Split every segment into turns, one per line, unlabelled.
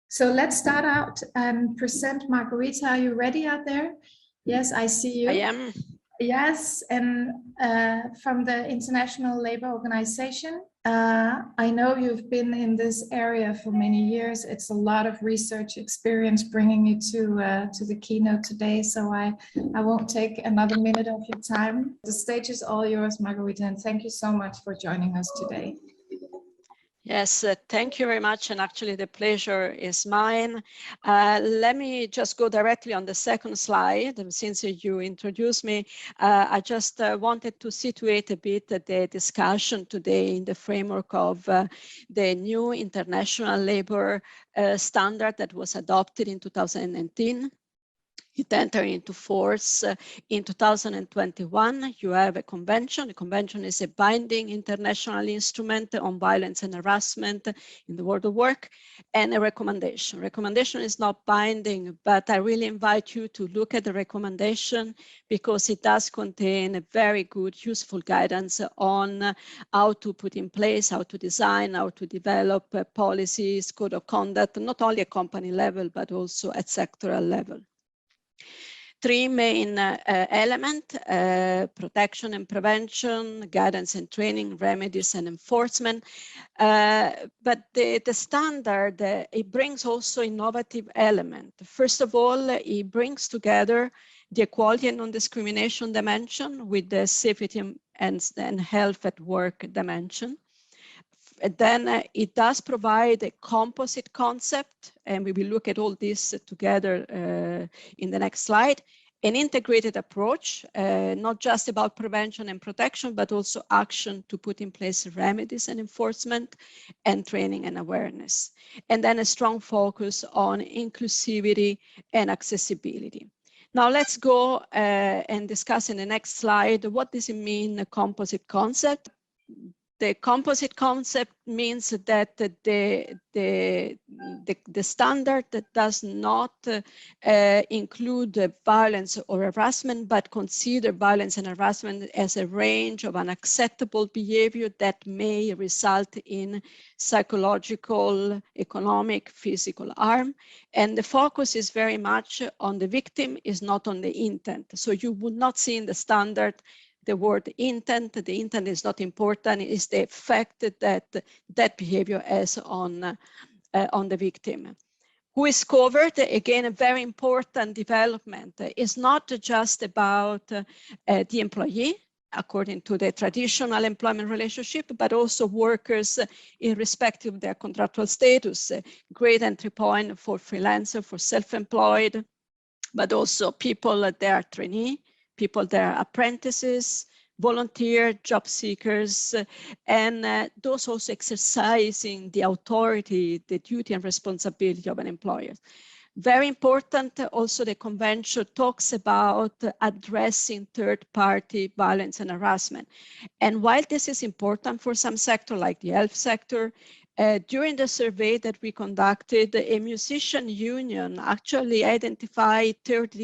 So let's start out and present Margarita. Are you ready out there? Yes, I see you.
I am.
Yes, and from the International Labour Organization. I know you've been in this area for many years. It's a lot of research experience bringing you to the keynote today, so I won't take another minute of your time. The stage is all yours, Margarita, and thank you so much for joining us today.
Yes, thank you very much. And actually the pleasure is mine. Let me just go directly on the second slide. And since you introduced me, I just wanted to situate a bit the discussion today in the framework of the new international labor standard that was adopted in 2019. It entered into force in 2021. You have a convention. The convention is a binding international instrument on violence and harassment in the world of work, and a recommendation. Recommendation is not binding, but I really invite you to look at the recommendation because it does contain a very good, useful guidance on how to put in place, how to design, how to develop policies, code of conduct, not only at company level, but also at sectoral level. Three main elements, protection and prevention, guidance and training, remedies and enforcement. But the standard, it brings also innovative element. First of all, it brings together the equality and non-discrimination dimension with the safety and health at work dimension. Then it does provide a composite concept, and we will look at all this together in the next slide. An integrated approach, not just about prevention and protection, but also action to put in place remedies and enforcement and training and awareness. And then a strong focus on inclusivity and accessibility. Now let's go and discuss in the next slide, what does it mean, a composite concept? The composite concept means that the standard that does not include violence or harassment, but consider violence and harassment as a range of unacceptable behavior that may result in psychological, economic, physical harm. And the focus is very much on the victim, is not on the intent. So you would not see in the standard the word intent. The intent is not important. It's the effect that that behavior has on the victim. Who is covered? Again, a very important development. It's not just about the employee, according to the traditional employment relationship, but also workers irrespective of their contractual status. Great entry point for freelancer, for self-employed, but also people that are trainee, people that are apprentices, volunteer, job seekers, and those also exercising the authority, the duty and responsibility of an employer. Very important, also the convention talks about addressing third-party violence and harassment. And while this is important for some sector like the health sector, during the survey that we conducted, a musician union actually identified third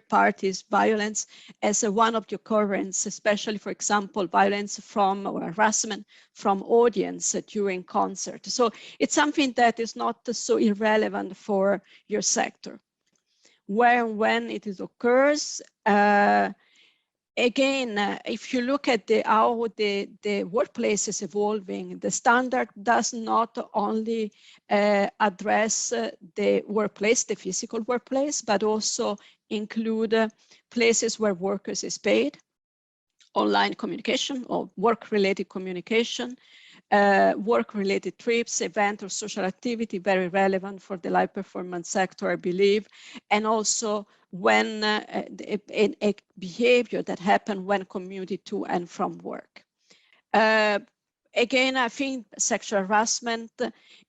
parties violence as one of the occurrence, especially, for example, violence from or harassment from audience during concert. So it's something that is not so irrelevant for your sector. Where and when it occurs, again, if you look at how the workplace is evolving, the standard does not only address the workplace, the physical workplace, but also include places where workers is paid, online communication or work-related communication, work-related trips, event or social activity, very relevant for the live performance sector, I believe, and also when a behavior that happens when commuted to and from work. Again, I think sexual harassment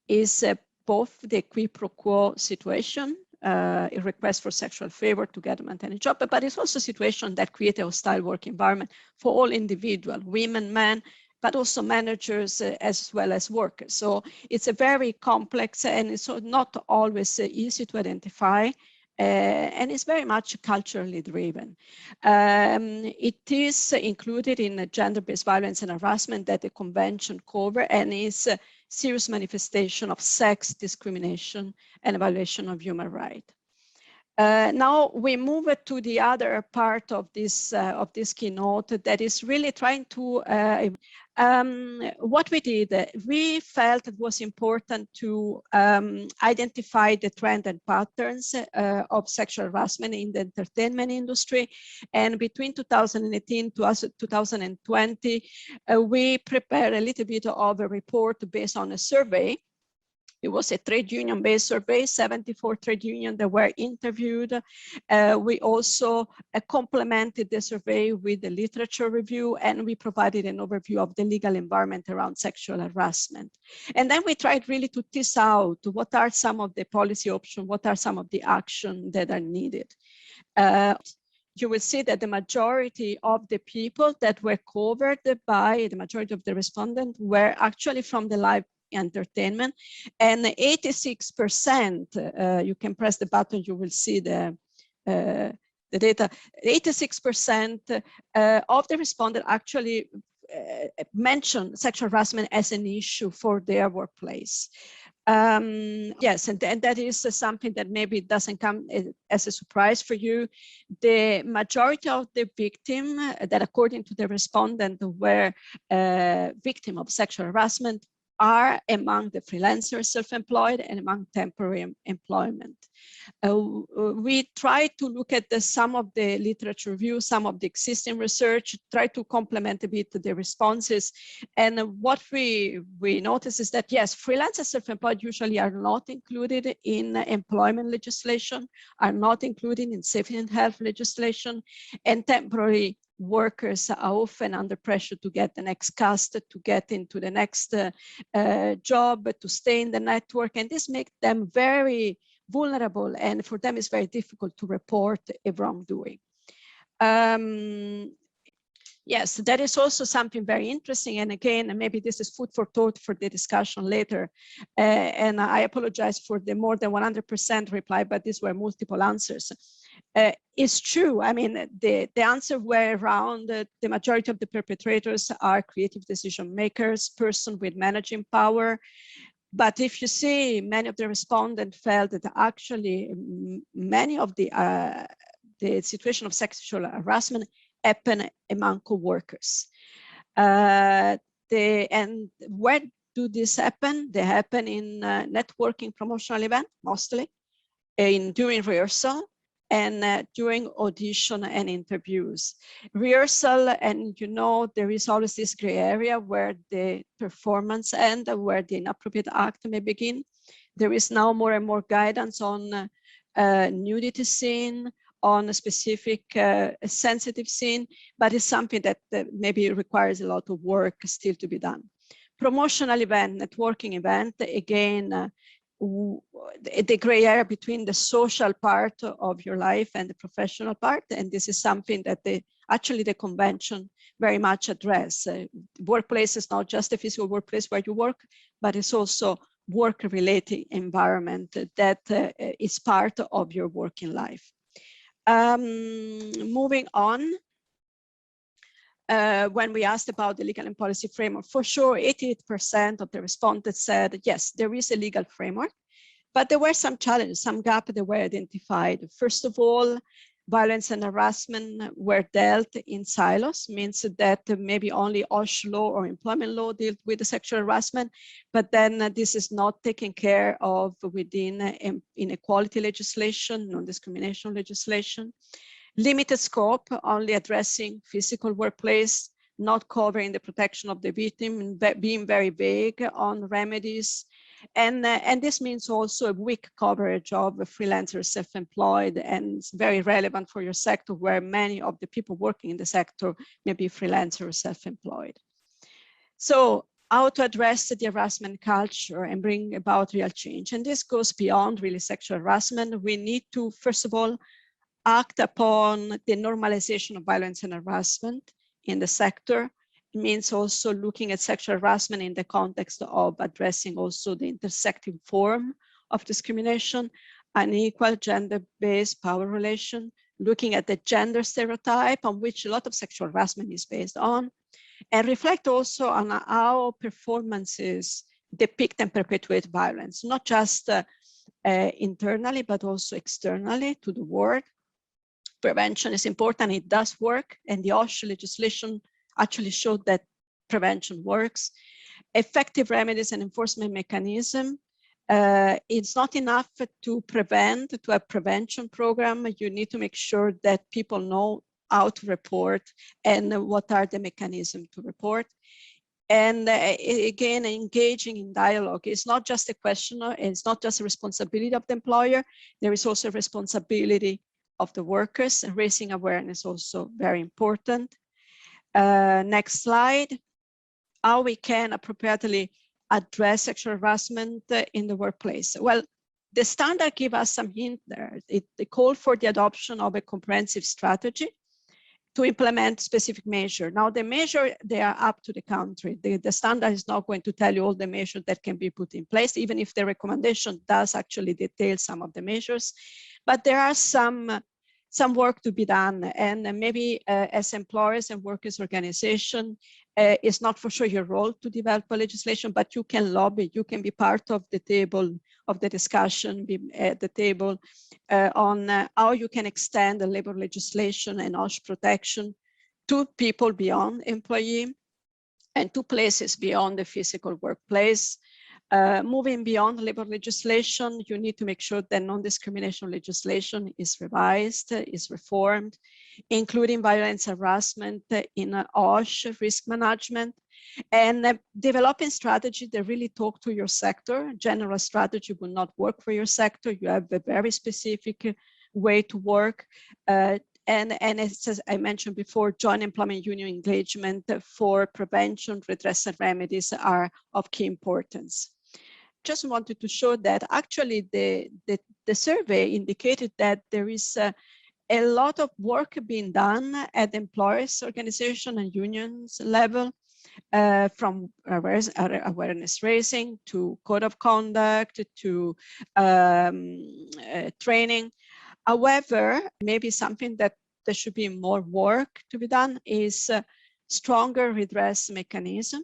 is both the quid pro quo situation, a request for sexual favor to get maintain a job, but it's also a situation that creates a hostile work environment for all individuals, women, men, but also managers as well as workers. So it's a very complex and it's not always easy to identify and it's very much culturally driven. It is included in the gender-based violence and harassment that the convention covers, and is a serious manifestation of sex discrimination and a violation of human rights. Now we move to the other part of this keynote that is really trying to what we did. We felt it was important to identify the trend and patterns of sexual harassment in the entertainment industry, and between 2018 to 2020 we prepared a little bit of a report based on a survey. It was a trade union-based survey, 74 trade unions that were interviewed. We also complemented the survey with the literature review, and we provided an overview of the legal environment around sexual harassment. And then we tried really to tease out what are some of the policy options, what are some of the actions that are needed. You will see that the majority of the people that were covered by, the majority of the respondents were actually from the live entertainment, and 86%, you can press the button, you will see the data, 86% of the respondents actually mentioned sexual harassment as an issue for their workplace. Yes, and that is something that maybe doesn't come as a surprise for you. The majority of the victims that, according to the respondent, were victims of sexual harassment are among the freelancers, self-employed, and among temporary employment. We try to look at some of the literature review, some of the existing research, try to complement a bit the responses. And what we notice is that, yes, freelancers, self-employed usually are not included in employment legislation, are not included in safety and health legislation, and temporary workers are often under pressure to get the next cast, to get into the next job, to stay in the network, and this makes them very vulnerable, and for them it's very difficult to report a wrongdoing. Yes, that is also something very interesting, and again, maybe this is food for thought for the discussion later, and I apologize for the more than 100% reply, but these were multiple answers. It's true. I mean, the answer were around the majority of the perpetrators are creative decision makers, person with managing power. But if you see, many of the respondents felt that actually many of the situation of sexual harassment happen among co-workers. And where do this happen? They happen in networking promotional event, mostly, during rehearsal, and during audition and interviews. Rehearsal, and you know, there is always this gray area where the performance ends, where the inappropriate act may begin. There is now more and more guidance on nudity scene, on a specific sensitive scene, but it's something that maybe requires a lot of work still to be done. Promotional event, networking event, again, the gray area between the social part of your life and the professional part, and this is something that actually the convention very much address. Workplace is not just a physical workplace where you work, but it's also work-related environment that is part of your working life. Moving on, when we asked about the legal and policy framework, for sure, 88% of the respondents said, yes, there is a legal framework, but there were some challenges, some gaps that were identified. First of all, violence and harassment were dealt in silos, means that maybe only OSH law or employment law dealt with the sexual harassment, but then this is not taken care of within inequality legislation, non-discrimination legislation. Limited scope, only addressing physical workplace, not covering the protection of the victim, being very vague on remedies. And this means also a weak coverage of freelancers, self-employed, and it's very relevant for your sector where many of the people working in the sector may be freelancers or self-employed. So how to address the harassment culture and bring about real change. And this goes beyond really sexual harassment. We need to, first of all, act upon the normalization of violence and harassment in the sector. It means also looking at sexual harassment in the context of addressing also the intersecting form of discrimination, unequal gender-based power relation, looking at the gender stereotype on which a lot of sexual harassment is based on, and reflect also on how performances depict and perpetuate violence, not just internally, but also externally to the world. Prevention is important, it does work, and the OSH legislation actually showed that prevention works. Effective remedies and enforcement mechanism. It's not enough to prevent, to have prevention program. You need to make sure that people know how to report and what are the mechanisms to report. And again, engaging in dialogue. It's not just a question, it's not just a responsibility of the employer, there is also a responsibility of the workers, and raising awareness also very important. Next slide. How we can appropriately address sexual harassment in the workplace. Well, the standard give us some hint there. They call for the adoption of a comprehensive strategy to implement specific measure. Now the measure, they are up to the country. The standard is not going to tell you all the measures that can be put in place, even if the recommendation does actually detail some of the measures. But there are some work to be done, and maybe as employers and workers organization, it's not for sure your role to develop a legislation, but you can lobby, you can be part of the table of the discussion, be at the table on how you can extend the labor legislation and OSH protection to people beyond employee and to places beyond the physical workplace. Moving beyond labor legislation, you need to make sure that non-discrimination legislation is revised, is reformed, including violence harassment in OSH risk management, and developing strategy that really talk to your sector. General strategy will not work for your sector. You have a very specific way to work. And as I mentioned before, joint employment union engagement for prevention, redress, and remedies are of key importance. Just wanted to show that actually the survey indicated that there is a lot of work being done at employers, organization, and unions level, from awareness raising to code of conduct to training. However, maybe something that there should be more work to be done is stronger redress mechanism,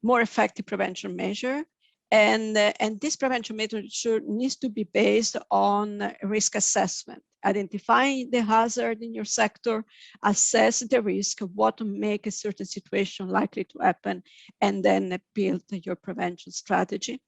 more effective prevention measure. And this prevention measure needs to be based on risk assessment, identifying the hazard in your sector, assess the risk, what to make a certain situation likely to happen, and then build your prevention strategy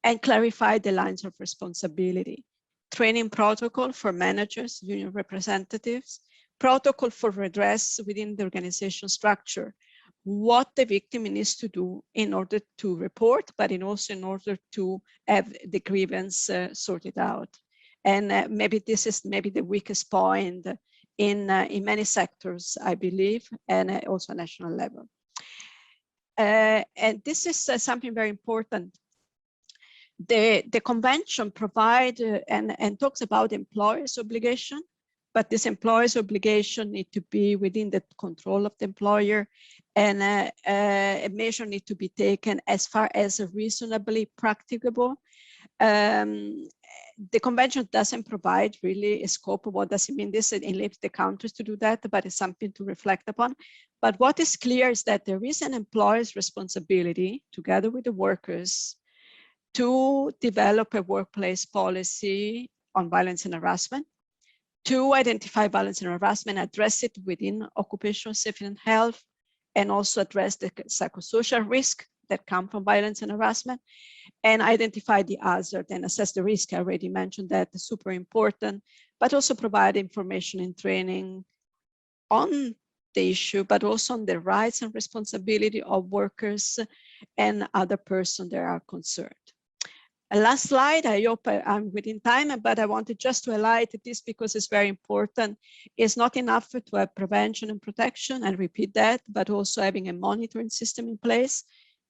and clarify the lines of responsibility. Training protocol for managers, union representatives, protocol for redress within the organization structure, what the victim needs to do in order to report, but also in order to have the grievance sorted out. And maybe this is the weakest point in many sectors, I believe, and also national level. And this is something very important. The convention provides and talks about employers' obligation, but this employer's obligation need to be within the control of the employer, and a measure need to be taken as far as reasonably practicable. The convention doesn't provide really a scope of what does it mean. This enables the countries to do that, but it's something to reflect upon. But what is clear is that there is an employer's responsibility, together with the workers, to develop a workplace policy on violence and harassment, to identify violence and harassment, address it within occupational safety and health, and also address the psychosocial risk that come from violence and harassment, and identify the hazard and assess the risk. I already mentioned that, it's super important, but also provide information and training on the issue, but also on the rights and responsibility of workers and other persons that are concerned. Last slide, I hope I'm within time, but I wanted just to highlight this because it's very important. It's not enough to have prevention and protection, and repeat that, but also having a monitoring system in place,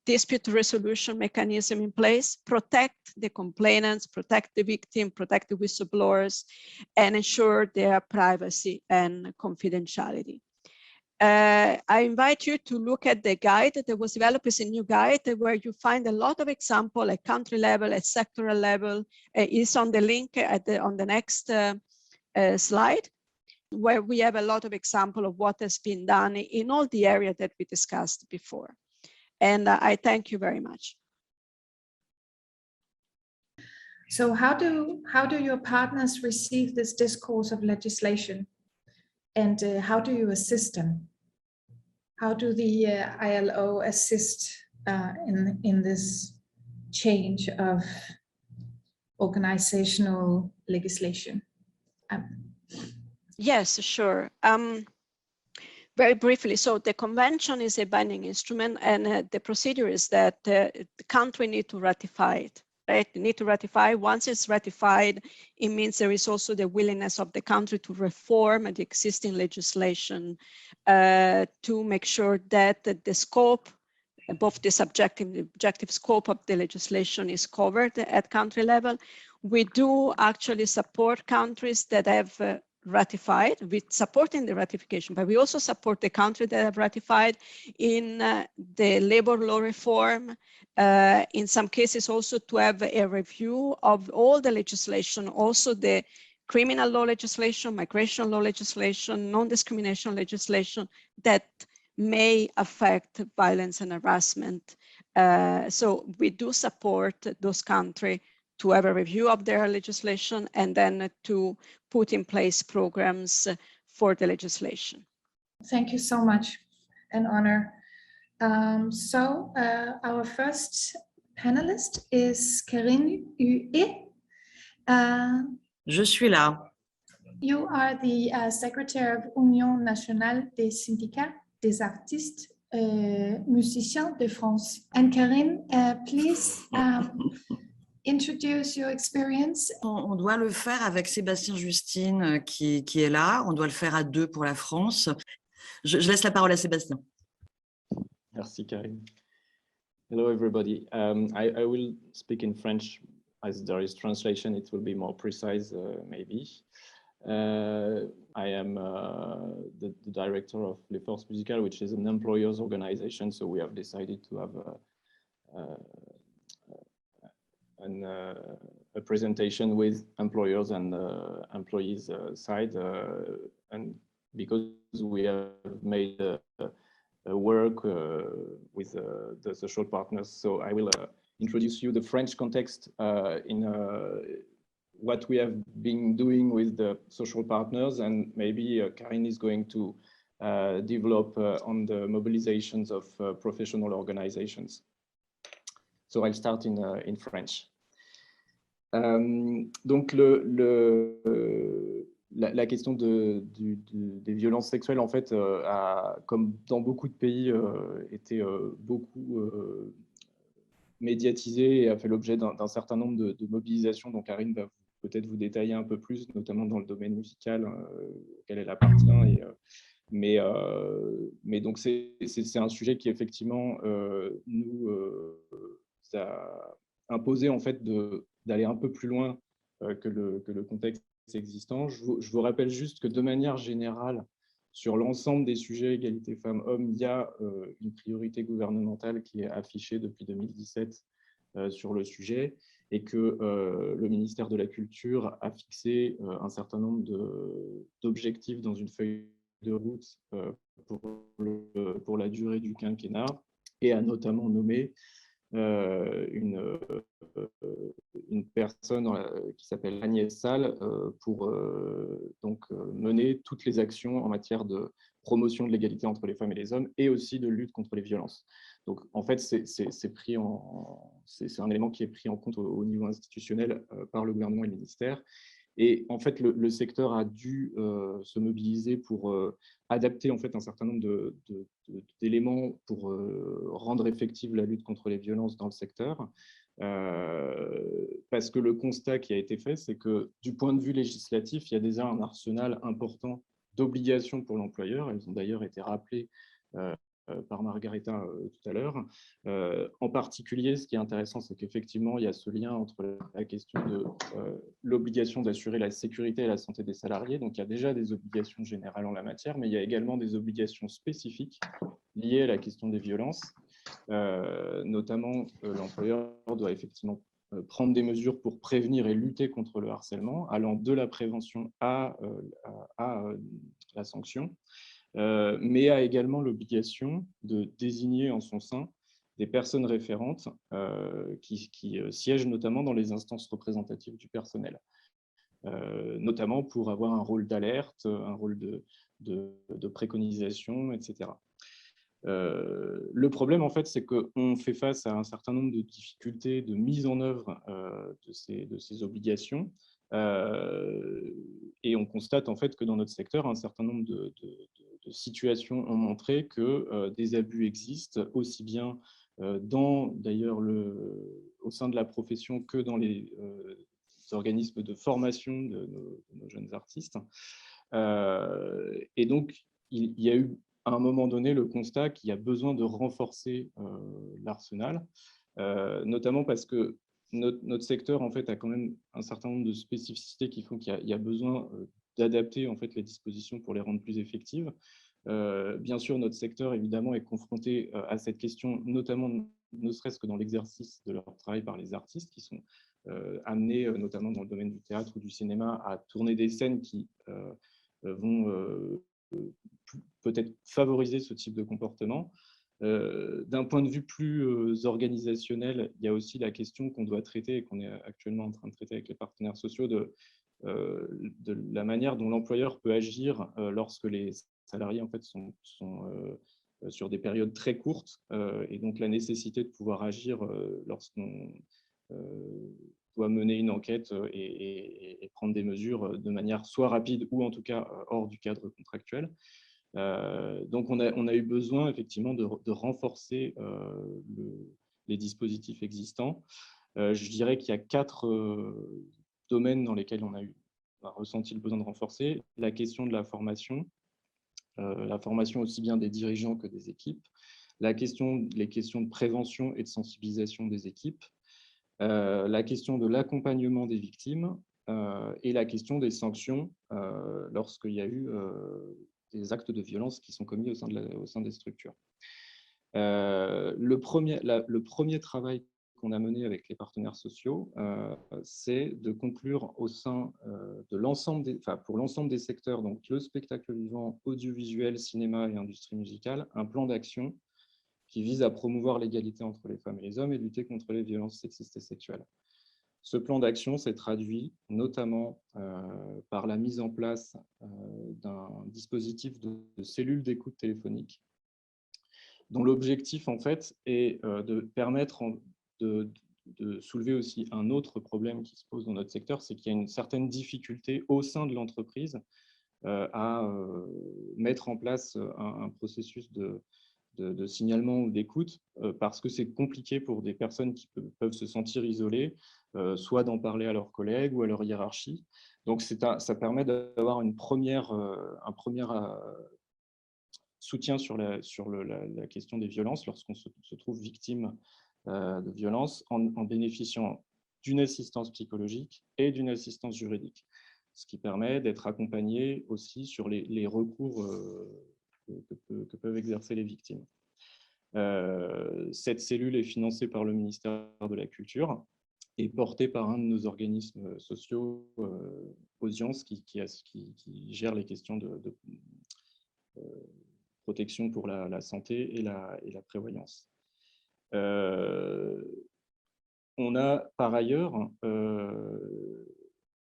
dispute resolution mechanism in place, protect the complainants, protect the victim, protect the whistleblowers, and ensure their privacy and confidentiality. I invite you to look at the guide that was developed as a new guide where you find a lot of examples at country level, at sectoral level. It's on the link on the next slide, where we have a lot of examples of what has been done in all the areas that we discussed before. And I thank you very much.
So how do your partners receive this discourse of legislation? And how do you assist them? How do the ILO assist in this change of organizational legislation?
Yes, sure. Very briefly, so the convention is a binding instrument, and the procedure is that the country need to ratify it. Right? They need to ratify. Once it's ratified, it means there is also the willingness of the country to reform the existing legislation to make sure that the scope, both the subjective and the objective scope of the legislation is covered at country level. We do actually support countries that have ratified. We're supporting the ratification, but we also support the countries that have ratified in the labor law reform, in some cases also to have a review of all the legislation, also the criminal law legislation, migration law legislation, non-discrimination legislation that may affect violence and harassment. So we do support those countries to have a review of their legislation and then to put in place programs for the legislation.
Thank you so much. An honor. So our first panelist is Karine Huet.
Je suis là.
You are the Secretary of Union Nationale des Syndicats des Artistes Musiciens de France. And Karine, please introduce your experience.
On doit le faire avec Sébastien Justine qui est là. On doit le faire à deux pour la France. Je laisse la parole à Sébastien.
Merci, Karine. Hello, everybody. I will speak in French. As there is translation, it will be more precise, maybe. I am the director of Les Forces Musicales, which is an employers organization. So we have decided to have a presentation with employers and employees side, and because we have made a work with the social partners. So I will introduce you the French context in what we have been doing with the social partners, and maybe Karine is going to develop on the mobilizations of professional organizations. So I'll start in French. Donc la question des violences sexuelles, en fait, a, comme dans beaucoup de pays, été beaucoup médiatisée et a fait l'objet d'un certain nombre de mobilisations. Donc Karine va peut-être vous détailler un peu plus, notamment dans le domaine musical auquel elle appartient. Mais donc c'est un sujet qui effectivement nous a imposé en fait d'aller un peu plus loin que le contexte existant. Je vous rappelle juste que de manière générale, sur l'ensemble des sujets égalité femmes-hommes, il y a une priorité gouvernementale qui est affichée depuis 2017 sur le sujet, et que le ministère de la Culture a fixé un certain nombre d'objectifs dans une feuille de route pour la durée du quinquennat, et a notamment nommé une personne qui s'appelle Agnès Salle pour donc mener toutes les actions en matière de promotion de l'égalité entre les femmes et les hommes, et aussi de lutte contre les violences. Donc en fait, c'est un élément qui est pris en compte au niveau institutionnel par le gouvernement et le ministère. Et en fait, le secteur a dû se mobiliser pour adapter en fait un certain nombre d'éléments pour rendre effective la lutte contre les violences dans le secteur. Parce que le constat qui a été fait, c'est que du point de vue législatif, il y a déjà un arsenal important d'obligations pour l'employeur. Elles ont d'ailleurs été rappelées par Margaretha tout à l'heure. En particulier, ce qui est intéressant, c'est qu'effectivement, il y a ce lien entre la question de l'obligation d'assurer la sécurité et la santé des salariés. Donc, il y a déjà des obligations générales en la matière, mais il y a également des obligations spécifiques liées à la question des violences. Notamment, l'employeur doit effectivement prendre des mesures pour prévenir et lutter contre le harcèlement, allant de la prévention à la sanction. Mais a également l'obligation de désigner en son sein des personnes référentes qui siègent notamment dans les instances représentatives du personnel, notamment pour avoir un rôle d'alerte, un rôle de préconisation, etc. Le problème, en fait, c'est qu'on fait face à un certain nombre de difficultés de mise en œuvre de ces obligations. Et on constate en fait que dans notre secteur, un certain nombre de situations ont montré que des abus existent, aussi bien d'ailleurs au sein de la profession que dans les organismes de formation de nos jeunes artistes. Et donc, il y a eu à un moment donné le constat qu'il y a besoin de renforcer l'arsenal, notamment parce que notre secteur en fait, a quand même un certain nombre de spécificités qui font qu'il y a besoin d'adapter en fait, les dispositions pour les rendre plus effectives. Bien sûr, notre secteur, évidemment, est confronté à cette question, notamment, ne serait-ce que dans l'exercice de leur travail par les artistes, qui sont amenés, notamment dans le domaine du théâtre ou du cinéma, à tourner des scènes qui vont peut-être favoriser ce type de comportement. D'un point de vue plus organisationnel, il y a aussi la question qu'on doit traiter et qu'on est actuellement en train de traiter avec les partenaires sociaux de la manière dont l'employeur peut agir lorsque les salariés en fait, sont sur des périodes très courtes et donc la nécessité de pouvoir agir lorsqu'on doit mener une enquête et prendre des mesures de manière soit rapide ou en tout cas hors du cadre contractuel. Donc on a eu besoin effectivement de renforcer les dispositifs existants. Je dirais qu'il y a 4 domaines dans lesquels on a ressenti le besoin de renforcer. La question de la formation aussi bien des dirigeants que des équipes, les questions de prévention et de sensibilisation des équipes, la question de l'accompagnement des victimes et la question des sanctions lorsqu'il y a eu des actes de violence qui sont commis au sein des structures. Le premier travail qu'on a mené avec les partenaires sociaux, c'est de conclure au sein de pour l'ensemble des secteurs, donc le spectacle vivant, audiovisuel, cinéma et industrie musicale, un plan d'action qui vise à promouvoir l'égalité entre les femmes et les hommes et lutter contre les violences sexistes et sexuelles. Ce plan d'action s'est traduit notamment par la mise en place d'un dispositif de cellules d'écoute téléphonique, dont l'objectif en fait est de permettre de soulever aussi un autre problème qui se pose dans notre secteur, c'est qu'il y a une certaine difficulté au sein de l'entreprise à mettre en place un processus de signalement ou d'écoute, parce que c'est compliqué pour des personnes qui peuvent se sentir isolées, soit d'en parler à leurs collègues ou à leur hiérarchie. Donc ça permet d'avoir un premier soutien sur la question des violences lorsqu'on se trouve victime de violences, en bénéficiant d'une assistance psychologique et d'une assistance juridique, ce qui permet d'être accompagné aussi sur les recours que peuvent exercer les victimes. Cette cellule est financée par le ministère de la Culture et portée par un de nos organismes sociaux, Audience, qui gère les questions de protection pour la santé et la prévoyance. On a par ailleurs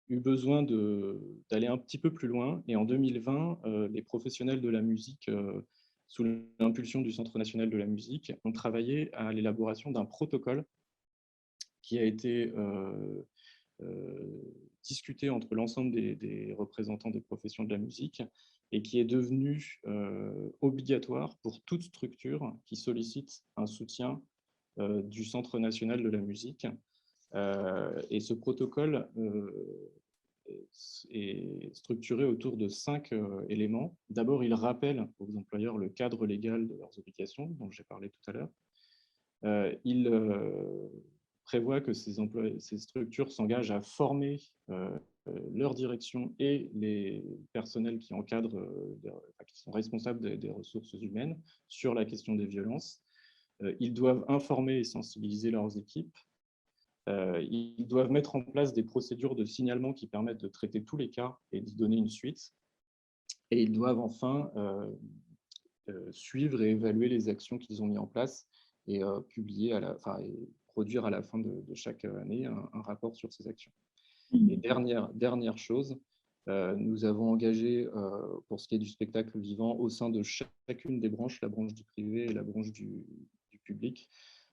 eu besoin d'aller un petit peu plus loin, et en 2020, les professionnels de la musique, sous l'impulsion du Centre national de la musique, ont travaillé à l'élaboration d'un protocole qui a été discuté entre l'ensemble des représentants des professions de la musique et qui est devenu obligatoire pour toute structure qui sollicite un soutien du Centre national de la musique. Et ce protocole est structuré autour de 5 éléments. D'abord, il rappelle aux employeurs le cadre légal de leurs obligations, dont j'ai parlé tout à l'heure. Il prévoit que ces structures s'engagent à former leur direction et les personnels qui encadrent, qui sont responsables des ressources humaines sur la question des violences. Ils doivent informer et sensibiliser leurs équipes. Ils doivent mettre en place des procédures de signalement qui permettent de traiter tous les cas et d'y donner une suite. Et ils doivent enfin suivre et évaluer les actions qu'ils ont mises en place et publier et produire à la fin de chaque année un rapport sur ces actions. Et dernière chose, nous avons engagé, pour ce qui est du spectacle vivant, au sein de chacune des branches, la branche du privé et la branche du public,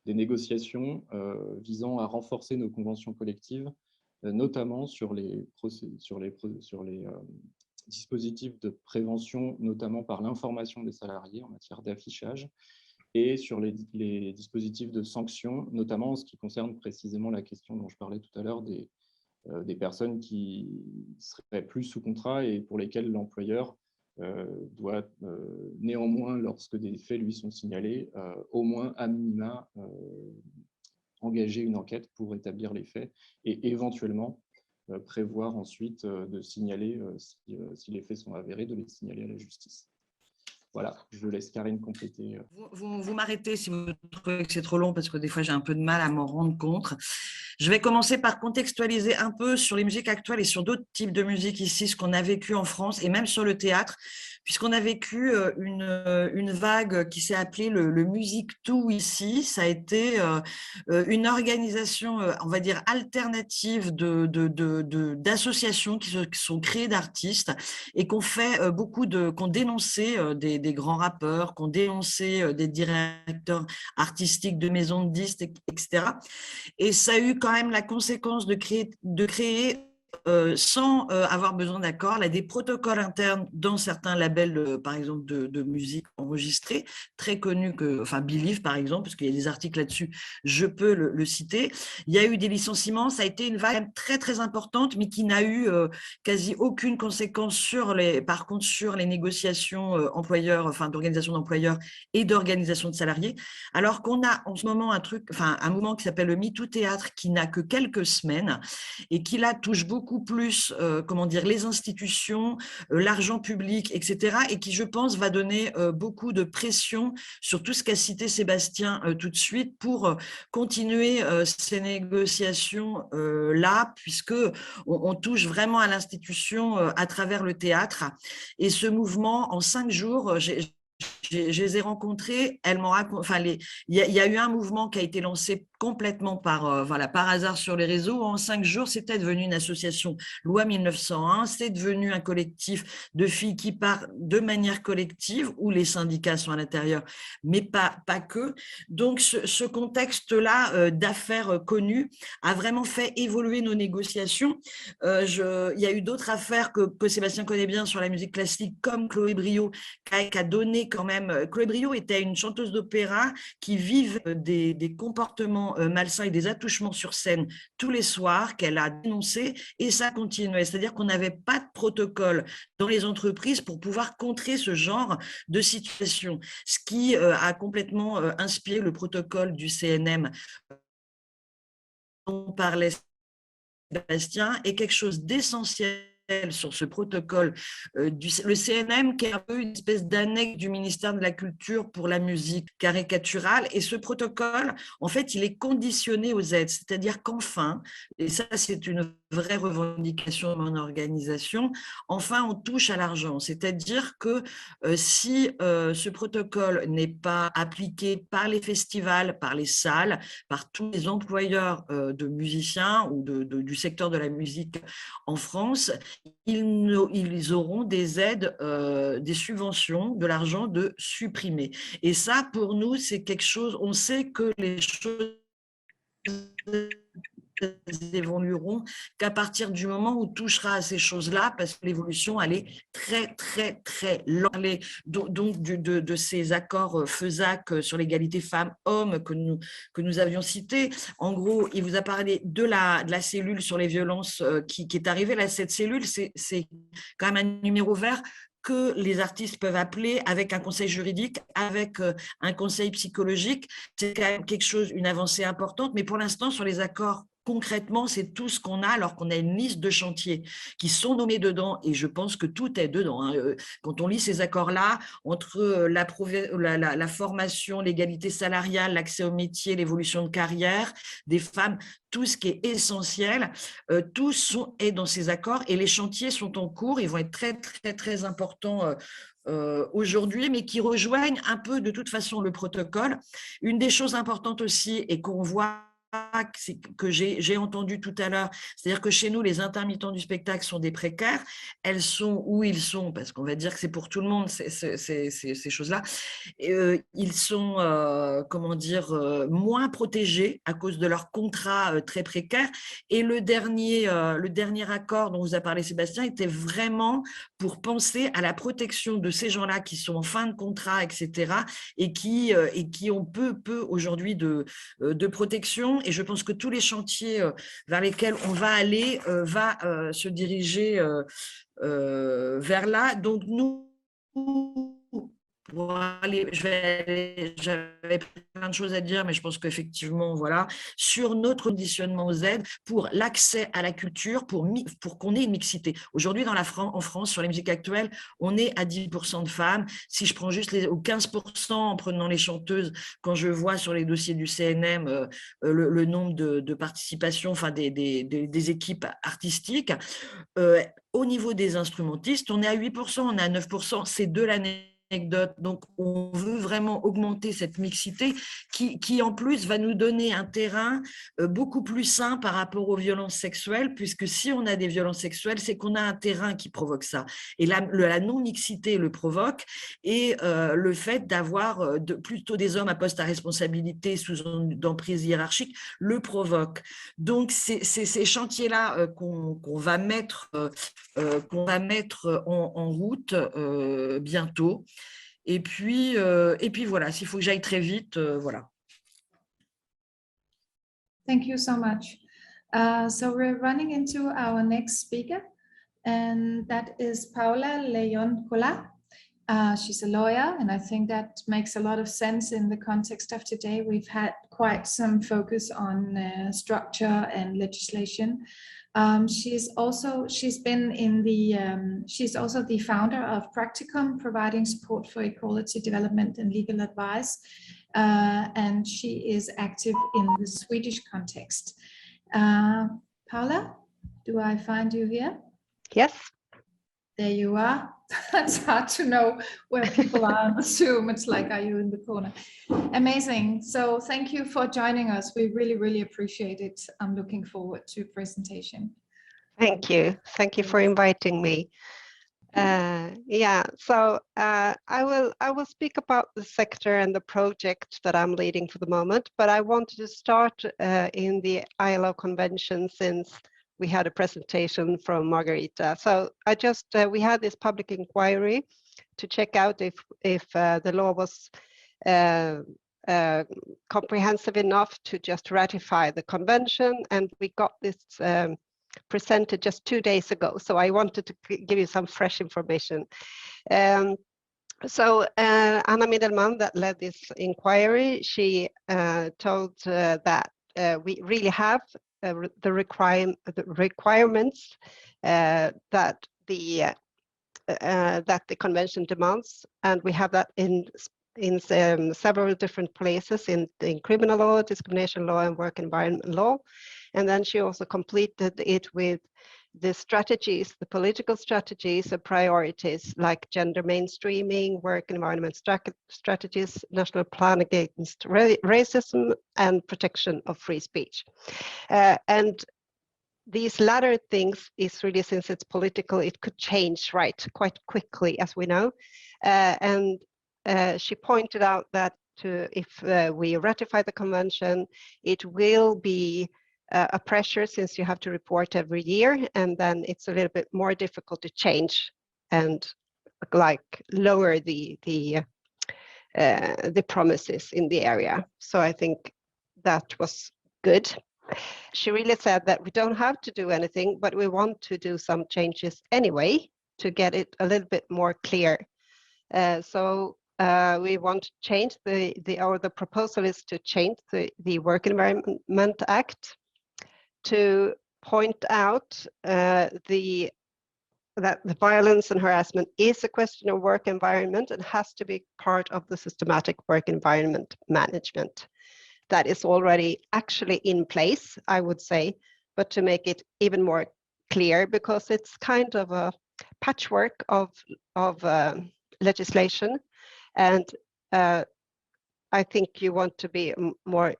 des négociations visant à renforcer nos conventions collectives, notamment sur les dispositifs de prévention, notamment par l'information des salariés en matière d'affichage, et sur les dispositifs de sanctions, notamment en ce qui concerne précisément la question dont je parlais tout à l'heure des personnes qui seraient plus sous contrat et pour lesquelles l'employeur doit néanmoins, lorsque des faits lui sont signalés, au moins à minima engager une enquête pour établir les faits et éventuellement prévoir ensuite de signaler, si les faits sont avérés, de les signaler à la justice. Voilà, je laisse Karine compléter.
Vous m'arrêtez si vous trouvez que c'est trop long, parce que des fois, j'ai un peu de mal à m'en rendre compte. Je vais commencer par contextualiser un peu sur les musiques actuelles et sur d'autres types de musique ici, ce qu'on a vécu en France et même sur le théâtre, puisqu'on a vécu une vague qui s'est appelée le Music To ici. Ça a été une organisation, on va dire, alternative d'associations qui sont créées d'artistes et qu'on fait qu'on dénonçait des grands rappeurs, qu'on dénonçait des directeurs artistiques de maisons de disques, etc. Et ça a eu quand même la conséquence de créer sans avoir besoin d'accord, des protocoles internes dans certains labels, par exemple, de musique enregistrée, très connus, enfin Believe, par exemple, parce qu'il y a des articles là-dessus, je peux le citer. Il y a eu des licenciements, ça a été une vague très, très importante, mais qui n'a eu quasi aucune conséquence par contre, sur les négociations d'organisation d'employeurs et d'organisation de salariés, alors qu'on a en ce moment un mouvement qui s'appelle le MeToo Théâtre, qui n'a que quelques semaines et qui là touche beaucoup plus, les institutions, l'argent public, etc. et qui, je pense, va donner beaucoup de pression sur tout ce qu'a cité Sébastien tout de suite pour continuer ces négociations là, puisque on touche vraiment à l'institution à travers le théâtre. Et ce mouvement, en 5 jours, je les ai rencontrés, elles m'ont raconté, il y a eu un mouvement qui a été lancé complètement par hasard sur les réseaux. En 5 jours, c'était devenu une association loi 1901, c'est devenu un collectif de filles qui partent de manière collective, où les syndicats sont à l'intérieur, mais pas que. Donc, ce contexte-là d'affaires connues a vraiment fait évoluer nos négociations. Il y a eu d'autres affaires que Sébastien connaît bien sur la musique classique, comme Chloé Brio, qui a donné quand même. Chloé Brio était une chanteuse d'opéra qui vivait des comportements malsains et des attouchements sur scène tous les soirs, qu'elle a dénoncé, et ça continuait. C'est-à-dire qu'on n'avait pas de protocole dans les entreprises pour pouvoir contrer ce genre de situation, ce qui a complètement inspiré le protocole du CNM dont parlait Sébastien, est quelque chose d'essentiel sur ce protocole le CNM, qui est un peu une espèce d'annexe du ministère de la Culture pour la musique caricaturale. Et ce protocole, en fait, il est conditionné aux aides. C'est-à-dire qu'enfin, et ça, c'est une vraie revendication de mon organisation, enfin, on touche à l'argent. C'est-à-dire que si ce protocole n'est pas appliqué par les festivals, par les salles, par tous les employeurs de musiciens ou du secteur de la musique en France, ils auront des aides, des subventions, de l'argent de supprimer. Et ça, pour nous, c'est quelque chose, on sait que les choses elles évolueront qu'à partir du moment où on touchera à ces choses-là, parce que l'évolution, elle est très, très, très lente. Donc, de ces accords FESAC sur l'égalité femmes-hommes que nous avions cités. En gros, il vous a parlé de la cellule sur les violences qui est arrivée. Là, cette cellule, c'est quand même un numéro vert que les artistes peuvent appeler avec un conseil juridique, avec un conseil psychologique. C'est quand même quelque chose, une avancée importante. Mais pour l'instant, sur les accords, concrètement, c'est tout ce qu'on a, alors qu'on a une liste de chantiers qui sont nommés dedans, et je pense que tout est dedans. Hein. Quand on lit ces accords-là, entre la formation, l'égalité salariale, l'accès au métier, l'évolution de carrière des femmes, tout ce qui est essentiel, tout est dans ces accords, et les chantiers sont en cours, ils vont être très, très, très importants aujourd'hui, mais qui rejoignent un peu de toute façon le protocole. Une des choses importantes aussi, et qu'on voit, que j'ai entendu tout à l'heure, c'est-à-dire que chez nous, les intermittents du spectacle sont des précaires, elles sont où ils sont, parce qu'on va dire que c'est pour tout le monde, ces choses-là, ils sont, comment dire, moins protégés à cause de leur contrat très précaire. Et le dernier accord dont vous a parlé Sébastien était vraiment pour penser à la protection de ces gens-là qui sont en fin de contrat, etc., et qui ont peu aujourd'hui de protection. Et je pense que tous les chantiers vers lesquels on va aller va se diriger vers là. Donc nous, j'avais plein de choses à dire, mais je pense qu'effectivement, voilà, sur notre conditionnement aux aides pour l'accès à la culture, pour qu'on ait une mixité. Aujourd'hui, en France, sur les musiques actuelles, on est à 10% de femmes. Si je prends juste ou 15% en prenant les chanteuses, quand je vois sur les dossiers du CNM le nombre de participations, enfin des équipes artistiques, au niveau des instrumentistes, on est à 8%, on est à 9%, c'est de l'année. Donc, on veut vraiment augmenter cette mixité qui en plus, va nous donner un terrain beaucoup plus sain par rapport aux violences sexuelles, puisque si on a des violences sexuelles, c'est qu'on a un terrain qui provoque ça. Et la non-mixité le provoque, et le fait d'avoir plutôt des hommes à poste à responsabilité sous d'emprise hiérarchique le provoque. Donc, c'est ces chantiers-là qu'on va mettre en route bientôt. Et puis voilà, s'il faut que j'aille très vite, voilà.
Thank you so much. So we're running into our next speaker, and that is Paula León-Cola. She's a lawyer, and I think that makes a lot of sense in the context of today. We've had quite some focus on structure and legislation. She's also the founder of Practicum, providing support for equality development and legal advice. And she is active in the Swedish context. Paula, do I find you here?
Yes.
There you are. It's hard to know where people are on the Zoom. It's like, are you in the corner? Amazing. So thank you for joining us. We really, really appreciate it. I'm looking forward to your presentation.
Thank you. Thank you for inviting me. Yeah, so I will speak about the sector and the project that I'm leading for the moment, but I wanted to start in the ILO convention, since we had a presentation from Margarita. So we had this public inquiry to check out if the law was comprehensive enough to just ratify the convention, and we got this presented just 2 days ago. So I wanted to give you some fresh information. So Anna Middelman, that led this inquiry, she told that we really have the requirements that the convention demands, and we have that in several different places in criminal law, discrimination law, and work environment law. And then she also completed it with the strategies, the political strategies and priorities like gender mainstreaming, work environment strategies, national plan against racism, and protection of free speech. And these latter things is really, since it's political, it could change quite quickly, as we know. And she pointed out that if we ratify the convention, it will be a pressure since you have to report every year, and then it's a little bit more difficult to change and like lower the promises in the area. So I think that was good. She really said that we don't have to do anything, but we want to do some changes anyway to get it a little bit more clear. So we want to change the proposal is to change the Work Environment Act to point out that the violence and harassment is a question of work environment and has to be part of the systematic work environment management. That is already actually in place, I would say, but to make it even more clear, because it's kind of a patchwork of legislation, and I think you want to be more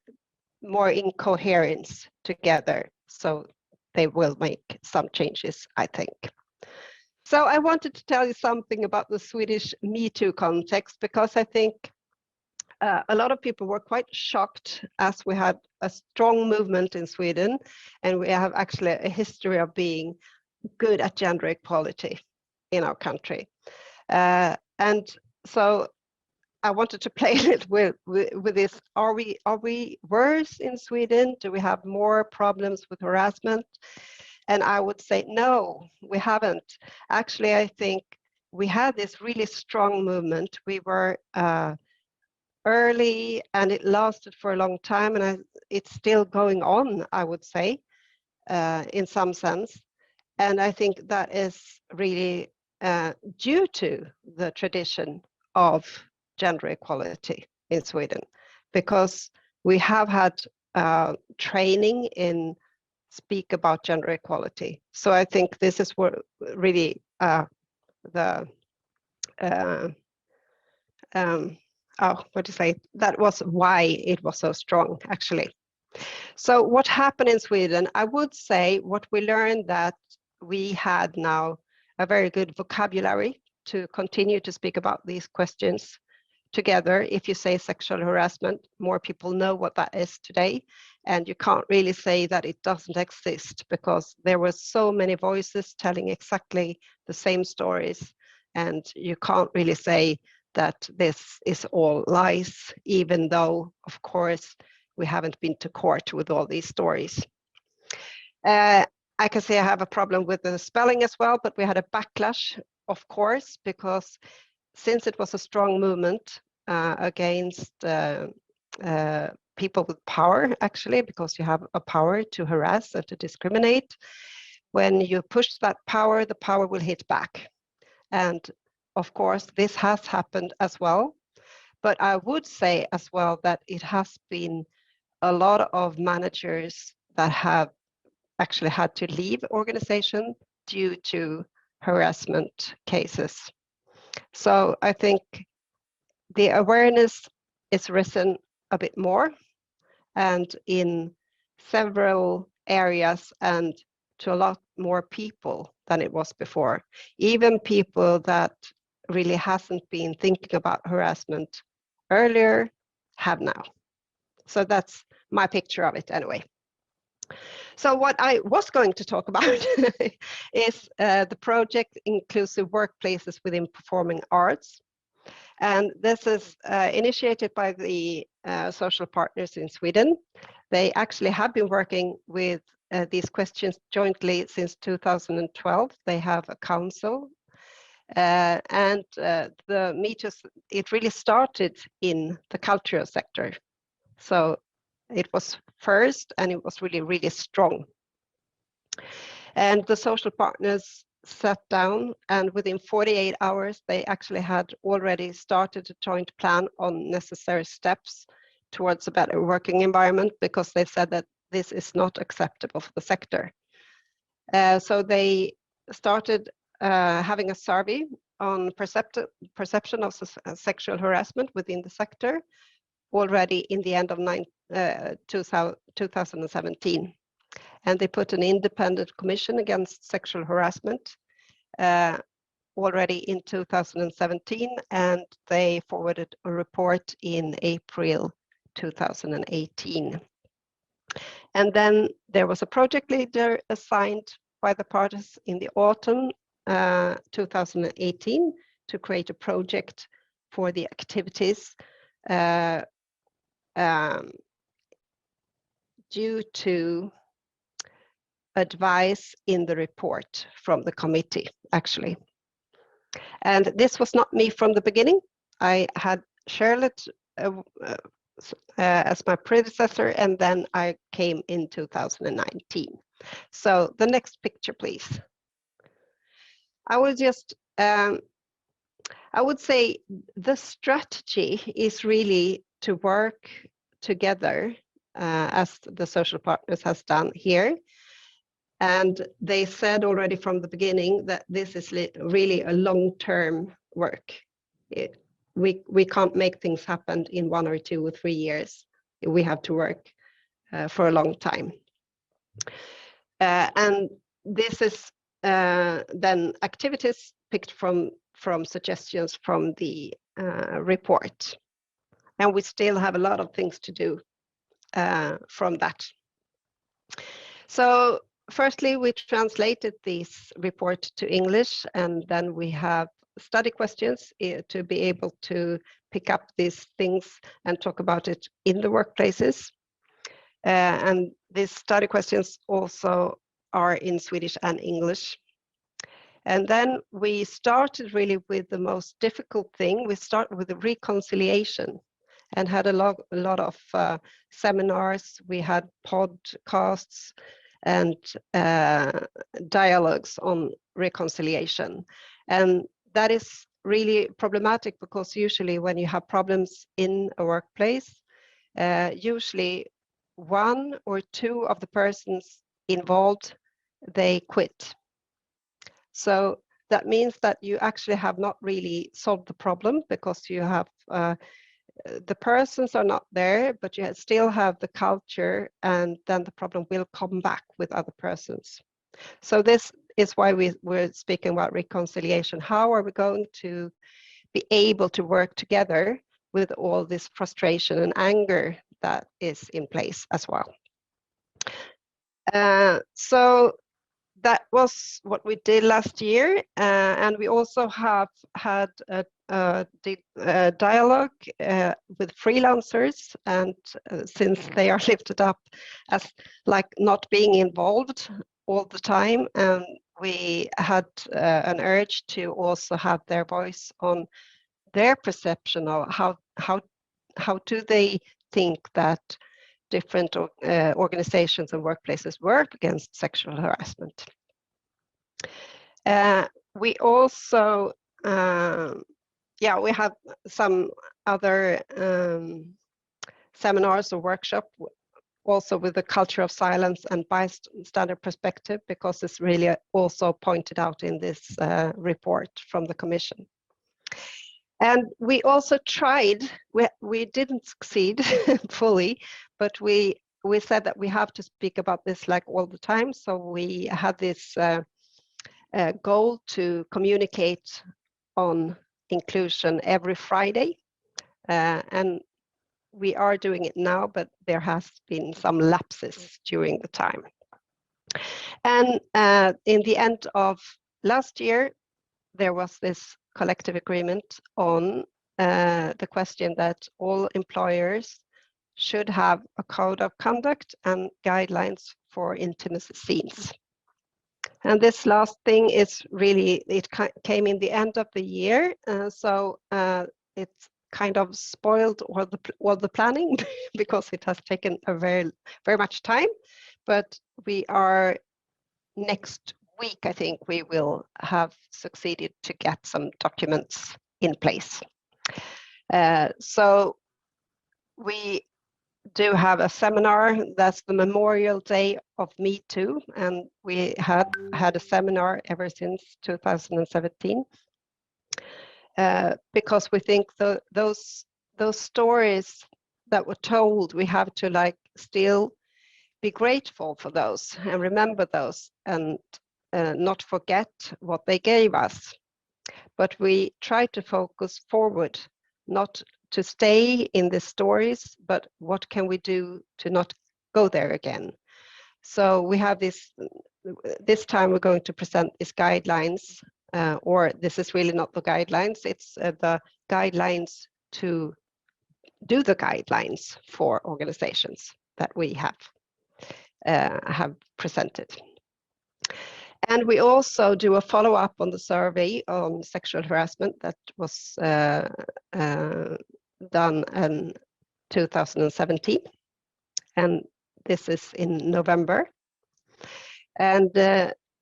in coherence together, so they will make some changes, I think. So I wanted to tell you something about the Swedish Me Too context, because I think a lot of people were quite shocked, as we had a strong movement in Sweden, and we have actually a history of being good at gender equality in our country. And so I wanted to play a little with this. Are we worse in Sweden? Do we have more problems with harassment? And I would say, no, we haven't. Actually, I think we had this really strong movement. We were early, and it lasted for a long time, and it's still going on, I would say, in some sense. And I think that is really due to the tradition of gender equality in Sweden, because we have had training in speak about gender equality. So I think this is what really that was why it was so strong, actually. So what happened in Sweden? I would say what we learned, that we had now a very good vocabulary to continue to speak about these questions together. If you say sexual harassment, more people know what that is today, and you can't really say that it doesn't exist, because there were so many voices telling exactly the same stories, and you can't really say that this is all lies, even though, of course, we haven't been to court with all these stories. I can say I have a problem with the spelling as well, but we had a backlash, of course, because since it was a strong movement against people with power, actually, because you have a power to harass and to discriminate, when you push that power, the power will hit back. And of course, this has happened as well. But I would say as well that it has been a lot of managers that have actually had to leave organization due to harassment cases. So I think the awareness is risen a bit more, and in several areas, and to a lot more people than it was before. Even people that really hasn't been thinking about harassment earlier have now. So that's my picture of it anyway. So what I was going to talk about is the project Inclusive Workplaces within Performing Arts. And this is initiated by the social partners in Sweden. They actually have been working with these questions jointly since 2012. They have a council. And the meetings, it really started in the cultural sector. So it was first, and it was really, really strong. And the social partners sat down, and within 48 hours, they actually had already started a joint plan on necessary steps towards a better working environment, because they said that this is not acceptable for the sector. So they started having a survey on perception of sexual harassment within the sector already in the end of 2017. And they put an independent commission against sexual harassment already in 2017, and they forwarded a report in April 2018. And then there was a project leader assigned by the parties in the autumn 2018 to create a project for the activities due to advice in the report from the committee, actually. And this was not me from the beginning. I had Charlotte as my predecessor, and then I came in 2019. So the next picture, please. I will just, I would say the strategy is really to work together as the social partners has done here. And they said already from the beginning that this is really a long-term work. We can't make things happen in 1 or 2 or 3 years. We have to work for a long time. And this is then activities picked from suggestions from the report. And we still have a lot of things to do from that. So firstly, we translated this report to English, and then we have study questions to be able to pick up these things and talk about it in the workplaces. And these study questions also are in Swedish and English. And then we started really with the most difficult thing. We started with the reconciliation and had a lot of seminars. We had podcasts and dialogues on reconciliation. And that is really problematic because usually when you have problems in a workplace, usually 1 or 2 of the persons involved, they quit. So that means that you actually have not really solved the problem because you have the persons are not there, but you still have the culture, and then the problem will come back with other persons. So this is why we're speaking about reconciliation. How are we going to be able to work together with all this frustration and anger that is in place as well? So that was what we did last year, and we also have had a dialogue with freelancers, and since they are lifted up as like not being involved all the time, and we had an urge to also have their voice on their perception of how do they think that different organizations and workplaces work against sexual harassment. We also, we have some other seminars or workshops also with the culture of silence and bystander perspective, because it's really also pointed out in this report from the Commission. And we also tried, we didn't succeed fully, but we said that we have to speak about this like all the time. So we had this goal to communicate on inclusion every Friday. And we are doing it now, but there has been some lapses during the time. And in the end of last year, there was this collective agreement on the question that all employers should have a code of conduct and guidelines for intimacy scenes. And this last thing is really, it came in the end of the year, so it's kind of spoiled all the planning because it has taken a very much time. But we are next week, I think we will have succeeded to get some documents in place. So we do have a seminar, that's the Memorial Day of Me Too, and we had a seminar ever since 2017 because we think those stories that were told, we have to like still be grateful for those and remember those and not forget what they gave us. But we try to focus forward, not to stay in the stories, but what can we do to not go there again? So we have this time we're going to present these guidelines, or this is really not the guidelines, it's the guidelines to do the guidelines for organizations that we have presented. And we also do a follow-up on the survey on sexual harassment that was done in 2017. And this is in November. And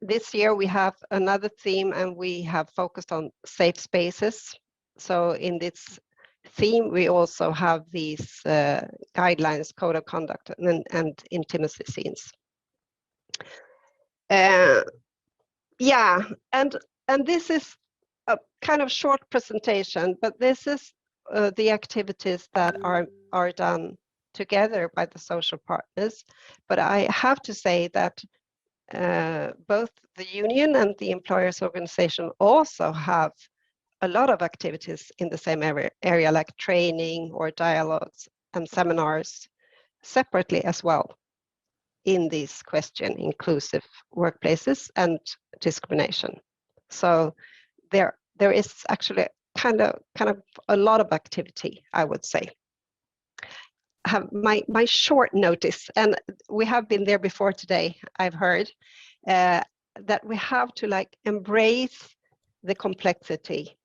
this year we have another theme, and we have focused on safe spaces. So in this theme, we also have these guidelines, code of conduct, and intimacy scenes. Yeah, and this is a kind of short presentation, but this is the activities that are done together by the social partners. But I have to say that both the union and the employers organization also have a lot of activities in the same area, like training or dialogues and seminars separately as well in this question, inclusive workplaces and discrimination. So there is actually kind of a lot of activity, I would say. Have my short notice, and we have been there before today, I've heard, that we have to like embrace the complexity,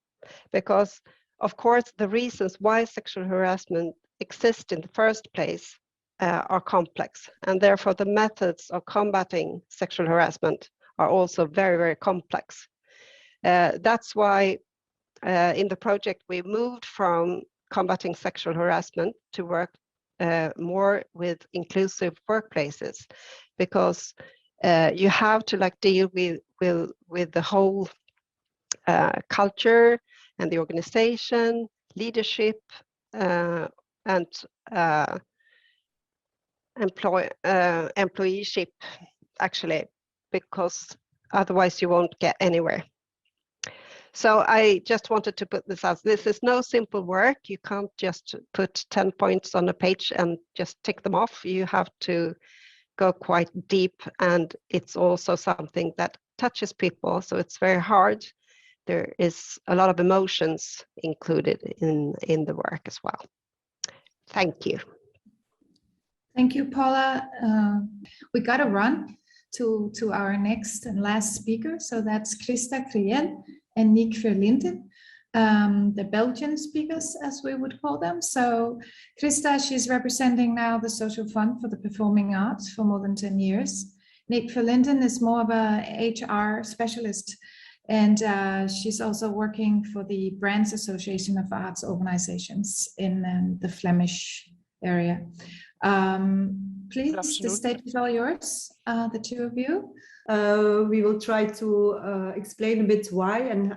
because of course the reasons why sexual harassment exists in the first place are complex, and therefore the methods of combating sexual harassment are also very, very complex. That's why in the project we moved from combating sexual harassment to work more with inclusive workplaces, because you have to like deal with the whole culture and the organization, leadership, and employeeship, actually, because otherwise you won't get anywhere. So I just wanted to put this out. This is no simple work. You can't just put 10 points on a page and just tick them off. You have to go quite deep, and it's also something that touches people, so it's very hard. There is a lot of emotions included in the work as well. Thank you.
Thank you, Paula. We got to run to our next and last speaker. So that's Christa Kriel and Nick Verlinden, the Belgian speakers, as we would call them. So Christa, she's representing now the Social Fund for the Performing Arts for more than 10 years. Nick Verlinden is more of a HR specialist, and she's also working for the Brands Association of Arts Organizations in the Flemish area. Please, the stage is all yours, the two of you.
We will try to explain a bit why and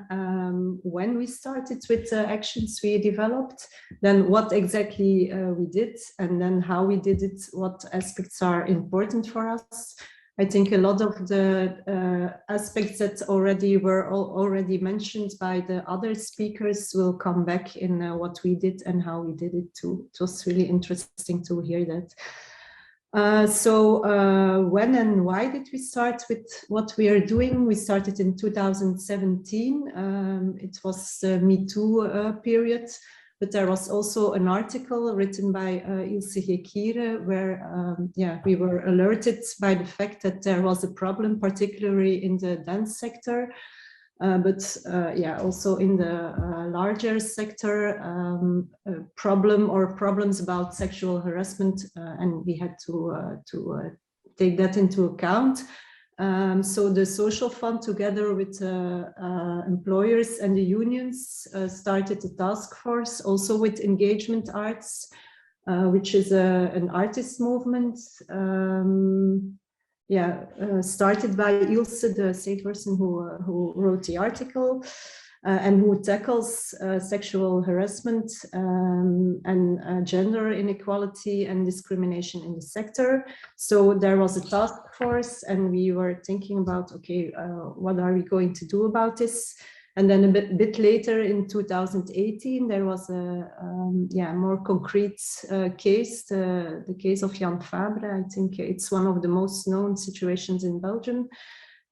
when we started with the actions we developed, then what exactly we did, and then how we did it, what aspects are important for us. I think a lot of the aspects that were already mentioned by the other speakers will come back in what we did and how we did it too. It was really interesting to hear that. When and why did we start with what we are doing? We started in 2017. It was the Me Too period, but there was also an article written by Ilse Gekire where we were alerted by the fact that there was a problem, particularly in the dance sector, but also in the larger sector, problems about sexual harassment, and we had to take that into account. So the Social Fund, together with employers and the unions, started a task force also with Engagement Arts, which is an artist movement. Started by Ilse, the same person who wrote the article, and who tackles sexual harassment and gender inequality and discrimination in the sector. So there was a task force, and we were thinking about, okay, what are we going to do about this? And then a bit later in 2018, there was a more concrete case, the case of Jan Fabre. I think it's one of the most known situations in Belgium.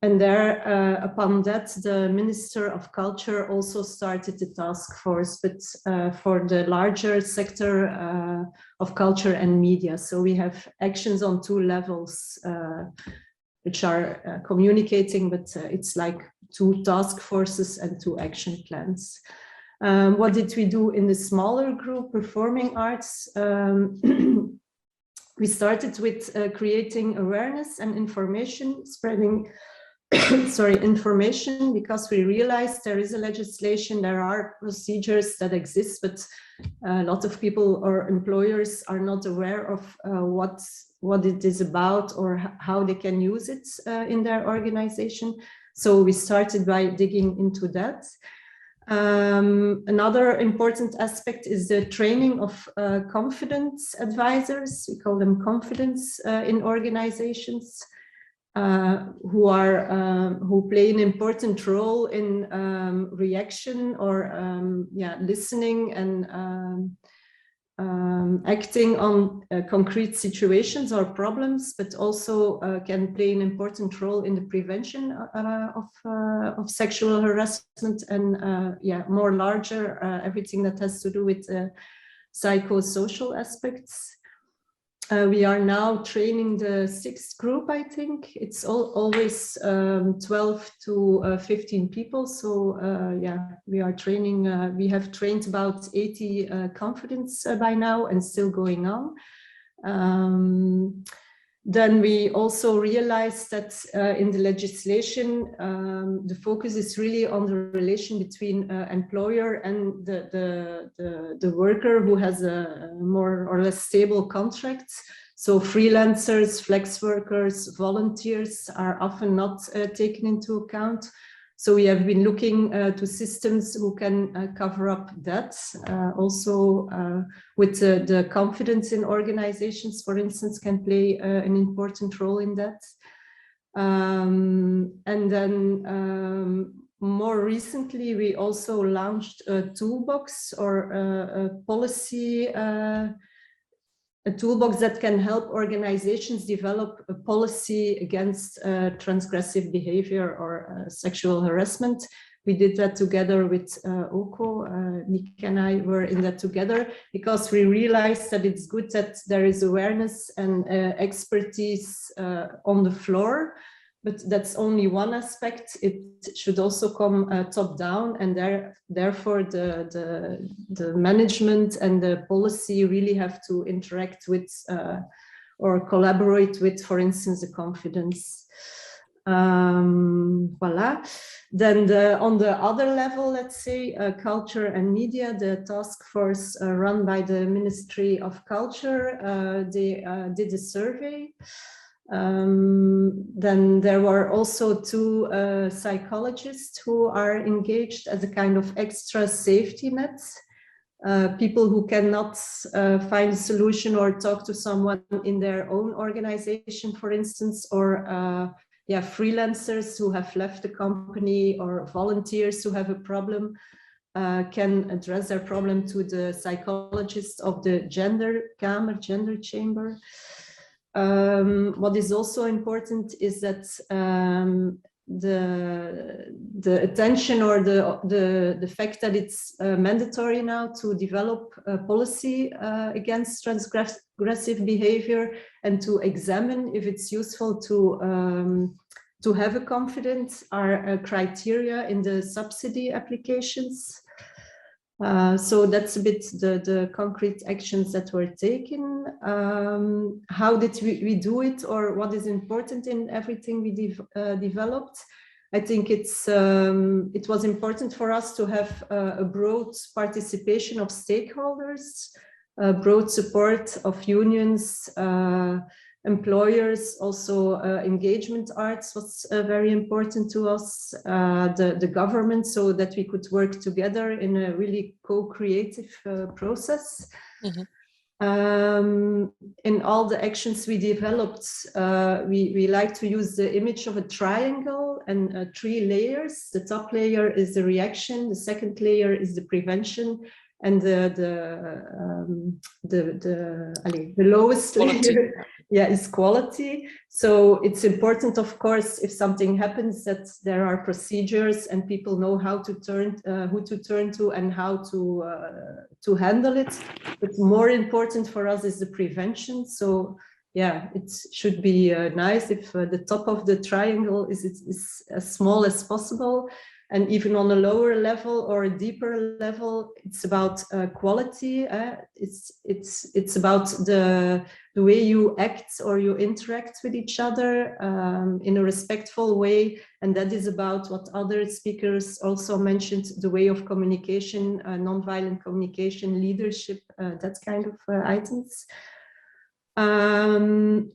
And there, upon that, the Minister of Culture also started the task force, but for the larger sector of culture and media. So we have actions on 2 levels, which are communicating, but it's like 2 task forces and 2 action plans. What did we do in the smaller group, performing arts? We started with creating awareness and information, spreading information, because we realized there is a legislation, there are procedures that exist, but a lot of people or employers are not aware of what it is about or how they can use it in their organization. So we started by digging into that. Another important aspect is the training of confidence advisors. We call them confidence in organizations. Who play an important role in reaction or listening and acting on concrete situations or problems, but also can play an important role in the prevention of sexual harassment and more larger everything that has to do with psychosocial aspects. We are now training the 6th group, I think. It's always 12 to 15 people. So we are training, we have trained about 80 confidence by now and still going on. Then we also realized that in the legislation, the focus is really on the relation between employer and the worker who has a more or less stable contract. So freelancers, flex workers, volunteers are often not taken into account. So we have been looking to systems who can cover up that. Also with the confidence in organizations, for instance, can play an important role in that. And then more recently, we also launched a toolbox or a policy, a toolbox that can help organizations develop a policy against transgressive behavior or sexual harassment. We did that together with OCO. Nick and I were in that together because we realized that it's good that there is awareness and expertise on the floor, but that's only one aspect. It should also come top down, and therefore the management and the policy really have to interact with or collaborate with, for instance, the confidence. Voila. Then on the other level, let's say culture and media, the task force run by the Ministry of Culture, they did a survey. Then there were also 2 psychologists who are engaged as a kind of extra safety net. People who cannot find a solution or talk to someone in their own organization, for instance, or freelancers who have left the company or volunteers who have a problem can address their problem to the psychologist of the gender chamber. What is also important is that the attention or the fact that it's mandatory now to develop a policy against transgressive behavior and to examine if it's useful to have a confidence are criteria in the subsidy applications. So that's a bit the concrete actions that were taken. How did we do it, or what is important in everything we developed? I think it was important for us to have a broad participation of stakeholders, broad support of unions, employers, also engagement arts was very important to us, the government, so that we could work together in a really co-creative process. Mm-hmm. In all the actions we developed, we like to use the image of a triangle and 3 layers. The top layer is the reaction, the second layer is the prevention, and the lowest layer is quality. So it's important, of course, if something happens, that there are procedures and people know how to turn, who to turn to and how to handle it. But more important for us is the prevention. So yeah, it should be nice if the top of the triangle is as small as possible. And even on a lower level or a deeper level, it's about quality. It's about the way you act or you interact with each other in a respectful way. And that is about what other speakers also mentioned, the way of communication, nonviolent communication, leadership, that kind of items.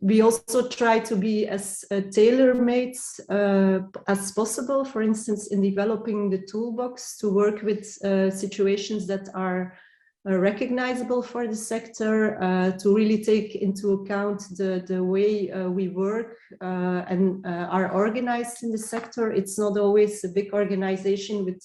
We also try to be as tailor-made as possible, for instance, in developing the toolbox to work with situations that are recognizable for the sector, to really take into account the way we work and are organized in the sector. It's not always a big organization with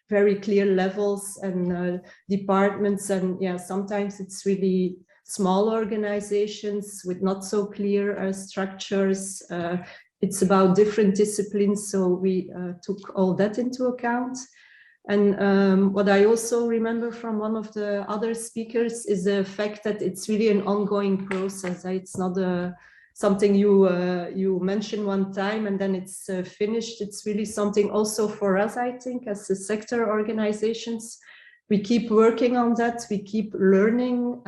very clear levels and departments, and yeah, sometimes it's really small organizations with not so clear structures. It's about different disciplines, so we took all that into account. And what I also remember from one of the other speakers is the fact that it's really an ongoing process. It's not something you mention one time and then it's finished. It's really something also for us, I think, as the sector organizations. We keep working on that. We keep learning.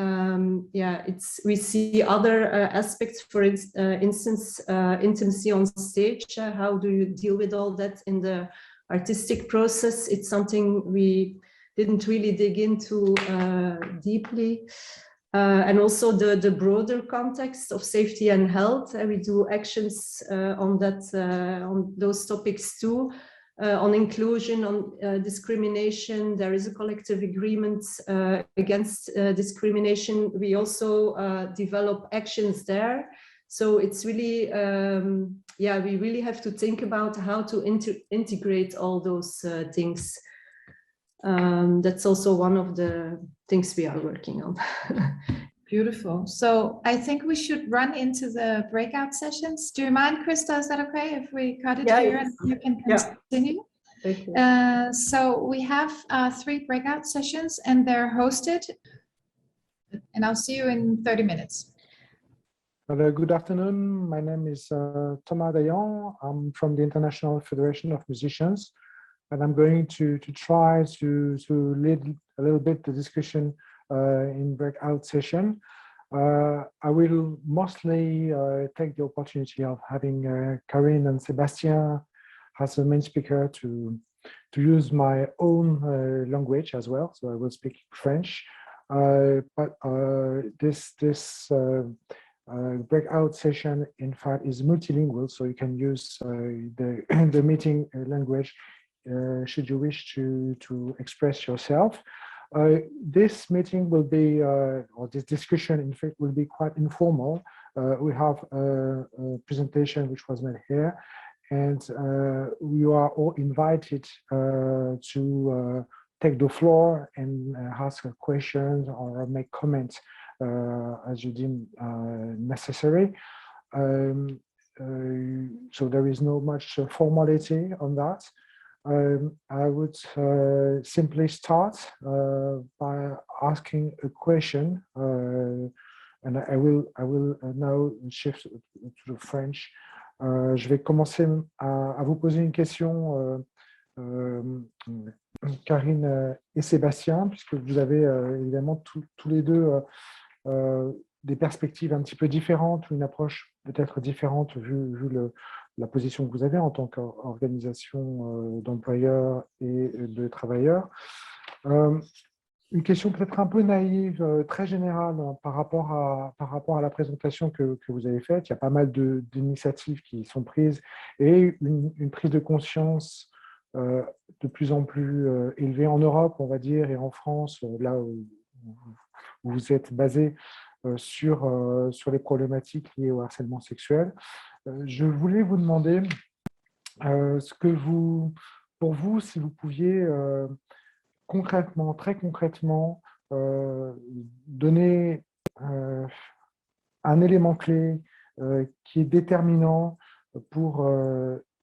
We see other aspects, for instance, intimacy on stage. How do you deal with all that in the artistic process? It's something we didn't really dig into deeply. And also the broader context of safety and health. We do actions on those topics too. On inclusion, on discrimination, there is a collective agreement against discrimination. We also develop actions there. So it's really, we really have to think about how to integrate all those things. That's also one of the things we are working on.
Beautiful. So I think we should run into the breakout sessions. Do you mind, Krista? Is that okay if we cut it here and you can continue?
Thank you.
So we have 3 breakout sessions and they're hosted. And I'll see you in 30 minutes.
Good afternoon. My name is Thomas Dayan. I'm from the International Federation of Musicians, and I'm going to try to lead a little bit the discussion in breakout session. I will mostly take the opportunity of having Karine and Sébastien as a main speaker to use my own language as well. So I will speak French, but this breakout session, in fact, is multilingual, so you can use the meeting language should you wish to express yourself. This meeting will be, or this discussion, in fact, will be quite informal. We have a presentation which was made here, and you are all invited to take the floor and ask questions or make comments as you deem necessary. So there is no much formality on that. I would simply start by asking a question, and I will now shift to the French. Je vais commencer à vous poser une question, Karine et Sébastien, puisque vous avez évidemment tous les deux des perspectives un petit peu différentes, ou une approche peut-être différente vu la position que vous avez en tant qu'organisation d'employeurs et de travailleurs. Une question peut-être un peu naïve, très générale par rapport à la présentation que vous avez faite. Il y a pas mal d'initiatives qui sont prises et une prise de conscience de plus en plus élevée en Europe, on va dire, et en France, là où vous êtes basé sur les problématiques liées au harcèlement sexuel. Je voulais vous demander ce que pour vous, si vous pouviez concrètement, très concrètement, donner un élément clé qui est déterminant pour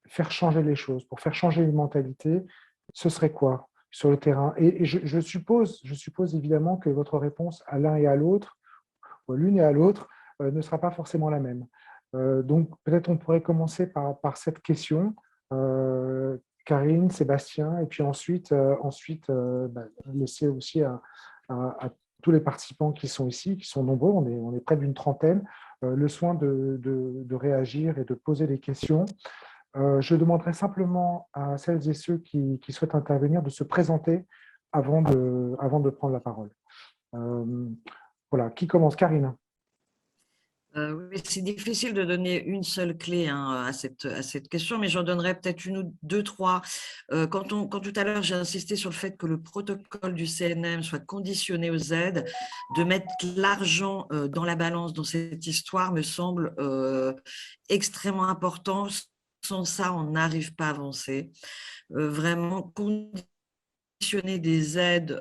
faire changer les choses, pour faire changer les mentalités, ce serait quoi sur le terrain? Et je suppose évidemment que votre réponse à l'un et à l'autre, ou à l'une et à l'autre, ne sera pas forcément la même. Donc peut-être on pourrait commencer par cette question. Karine, Sébastien, et puis ensuite laisser aussi à tous les participants qui sont ici, qui sont nombreux, on est près d'une trentaine, le soin de réagir et de poser des questions. Je demanderai simplement à celles et ceux qui souhaitent intervenir de se présenter avant de prendre la parole. Voilà, qui commence? Karine.
Oui, c'est difficile de donner une seule clé à cette question, mais j'en donnerai peut-être une ou deux, trois. Quand tout à l'heure, j'ai insisté sur le fait que le protocole du CNM soit conditionné aux aides, de mettre l'argent dans la balance dans cette histoire me semble extrêmement important. Sans ça, on n'arrive pas à avancer. Vraiment, des aides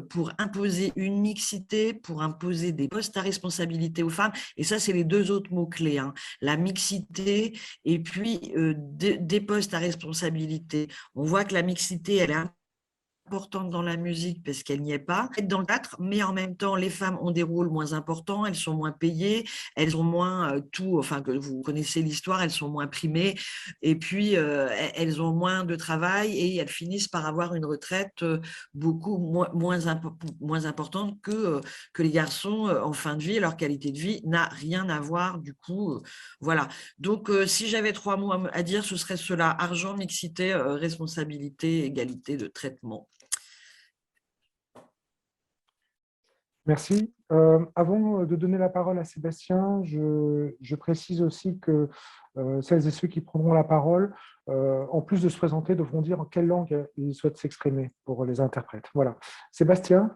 pour imposer une mixité, pour imposer des postes à responsabilité aux femmes. Et ça, c'est les deux autres mots-clés, la mixité et puis des postes à responsabilité. On voit que la mixité, elle est importante dans la musique parce qu'elle n'y est pas. Être dans le théâtre, mais en même temps, les femmes ont des rôles moins importants, elles sont moins payées, elles ont moins que vous connaissez l'histoire, elles sont moins primées, et puis elles ont moins de travail et elles finissent par avoir une retraite beaucoup moins importante que les garçons en fin de vie. Leur qualité de vie n'a rien à voir du coup. Voilà. Donc, si j'avais trois mots à dire, ce serait cela: argent, mixité, responsabilité, égalité de traitement.
Merci. Avant de donner la parole à Sébastien, je précise aussi que celles et ceux qui prendront la parole, en plus de se présenter, devront dire en quelle langue ils souhaitent s'exprimer pour les interprètes. Voilà. Sébastien?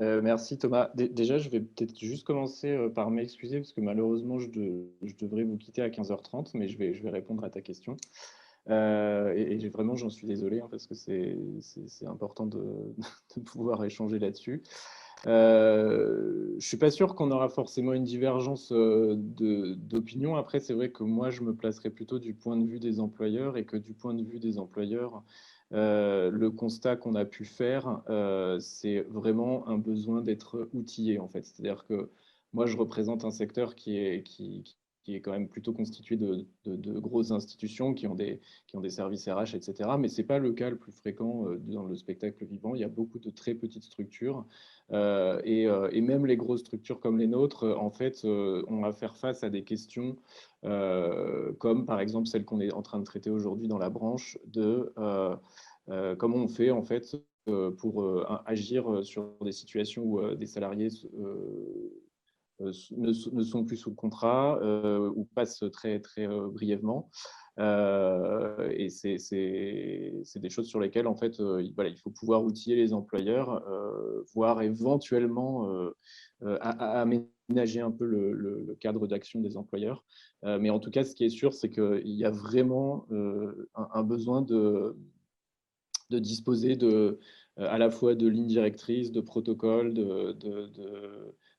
Merci Thomas. Déjà, je vais peut-être juste commencer par m'excuser parce que malheureusement, je devrais vous quitter à 15h30, mais je vais répondre à ta question. Et vraiment, j'en suis désolé parce que c'est important de pouvoir échanger là-dessus. Je ne suis pas sûr qu'on aura forcément une divergence d'opinion. Après, c'est vrai que moi, je me placerai plutôt du point de vue des employeurs et que du point de vue des employeurs, le constat qu'on a pu faire, c'est vraiment un besoin d'être outillé, en fait. C'est-à-dire que moi, je représente un secteur qui est quand même plutôt constitué de grosses institutions qui ont des services RH, etc. Mais ce n'est pas le cas le plus fréquent dans le spectacle vivant. Il y a beaucoup de très petites structures. Et même les grosses structures comme les nôtres, en fait, ont à faire face à des questions comme, par exemple, celle qu'on est en train de traiter aujourd'hui dans la branche de comment on fait, en fait, pour agir sur des situations où des salariés ne sont plus sous contrat ou passent très, très brièvement. Et c'est des choses sur lesquelles, en fait, voilà, il faut pouvoir outiller les employeurs, voire éventuellement aménager un peu le cadre d'action des employeurs. Mais en tout cas, ce qui est sûr, c'est qu'il y a vraiment un besoin de disposer à la fois de lignes directrices, de protocoles,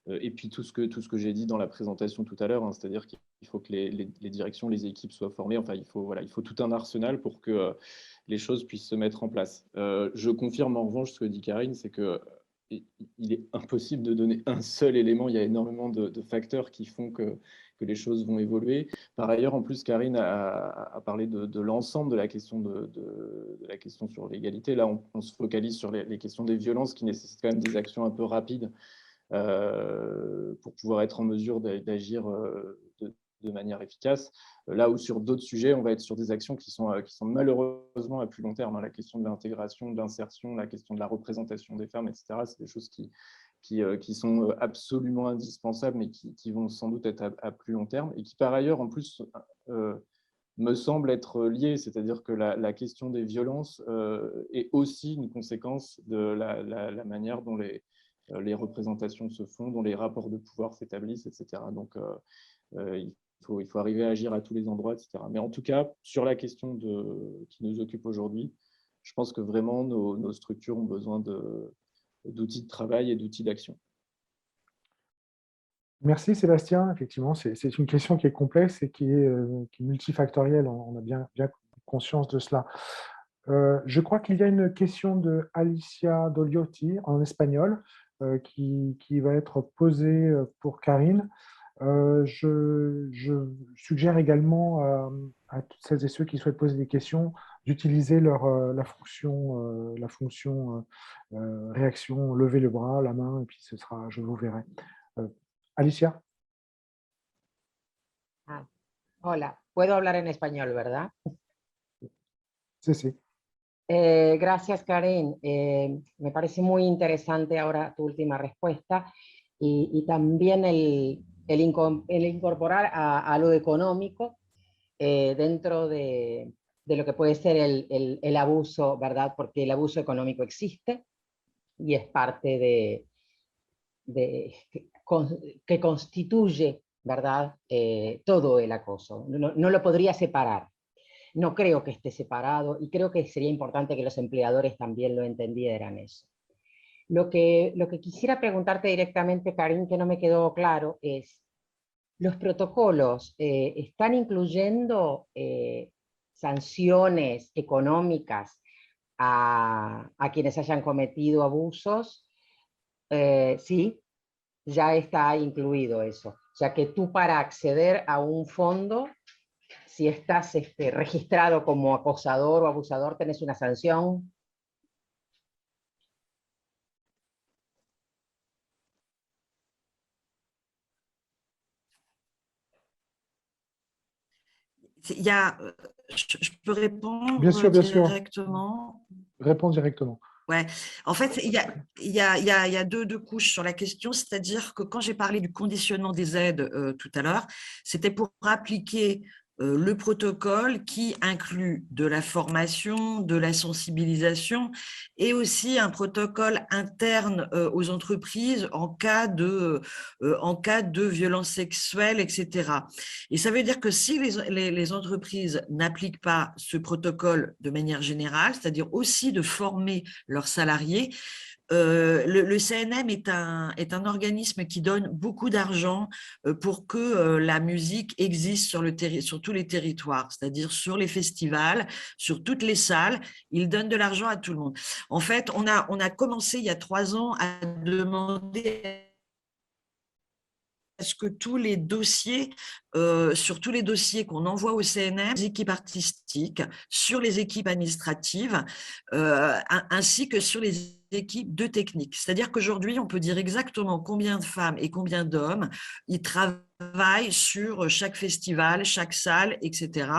et puis tout ce que j'ai dit dans la présentation tout à l'heure, c'est-à-dire qu'il faut que les directions, les équipes soient formées. Enfin, il faut tout un arsenal pour que les choses puissent se mettre en place. Je confirme en revanche ce que dit Karine, c'est que il est impossible de donner un seul élément. Il y a énormément de facteurs qui font que les choses vont évoluer. Par ailleurs, en plus, Karine a parlé de l'ensemble de la question de la question sur l'égalité. Là, on se focalise sur les questions des violences qui nécessitent quand même des actions un peu rapides pour pouvoir être en mesure d'agir de manière efficace. Là où sur d'autres sujets, on va être sur des actions qui sont malheureusement à plus long terme. La question de l'intégration, de l'insertion, la question de la représentation des femmes, etc. C'est des choses qui sont absolument indispensables, mais qui vont sans doute être à plus long terme et qui, par ailleurs, en plus, me semble être liées. C'est-à-dire que la question des violences est aussi une conséquence de la manière dont les représentations se font, dont les rapports de pouvoir s'établissent, etc. Donc, il faut arriver à agir à tous les endroits, etc. Mais en tout cas, sur la question qui nous occupe aujourd'hui, je pense que vraiment nos structures ont besoin d'outils de travail et d'outils d'action.
Merci Sébastien. Effectivement, c'est une question qui est complexe et qui est multifactorielle. On a bien conscience de cela. Je crois qu'il y a une question de Alicia Doliotti en espagnol qui va être posée pour Karine. Je suggère également à toutes celles et ceux qui souhaitent poser des questions d'utiliser la fonction réaction, lever le bras, la main, et puis je vous verrai. Alicia.
Hola, puedo hablar en español, ¿verdad?
Sí.
Gracias, Karen. Me parece muy interesante ahora tu última respuesta y también el incorporar a lo económico dentro de lo que puede ser el abuso, ¿verdad? Porque el abuso económico existe y es parte que constituye, ¿verdad? Todo el acoso. No lo podría separar. No creo que esté separado y creo que sería importante que los empleadores también lo entendieran eso. Lo que quisiera preguntarte directamente, Karin, que no me quedó claro, es, ¿los protocolos están incluyendo sanciones económicas a quienes hayan cometido abusos? Sí, ya está incluido eso. O sea que tú para acceder a un fondo, si estás registrado como acosador o abusador, tenés una sanción.
Je peux répondre
bien sûr.
directement.
Réponds directement.
Ouais. En fait, il y a deux couches sur la question, c'est-à-dire que quand j'ai parlé du conditionnement des aides tout à l'heure, c'était pour appliquer le protocole qui inclut de la formation, de la sensibilisation et aussi un protocole interne aux entreprises en cas de violence sexuelle, etc. Et ça veut dire que si les entreprises n'appliquent pas ce protocole de manière générale, c'est-à-dire aussi de former leurs salariés, le CNM est un organisme qui donne beaucoup d'argent pour que la musique existe sur tous les territoires, c'est-à-dire sur les festivals, sur toutes les salles. Il donne de l'argent à tout le monde. En fait, on a commencé il y a 3 ans à demander est-ce que tous les dossiers, sur tous les dossiers qu'on envoie au CNM, les équipes artistiques, sur les équipes administratives, ainsi que sur les équipes de technique. C'est-à-dire qu'aujourd'hui, on peut dire exactement combien de femmes et combien d'hommes ils travaillent sur chaque festival, chaque salle, etc.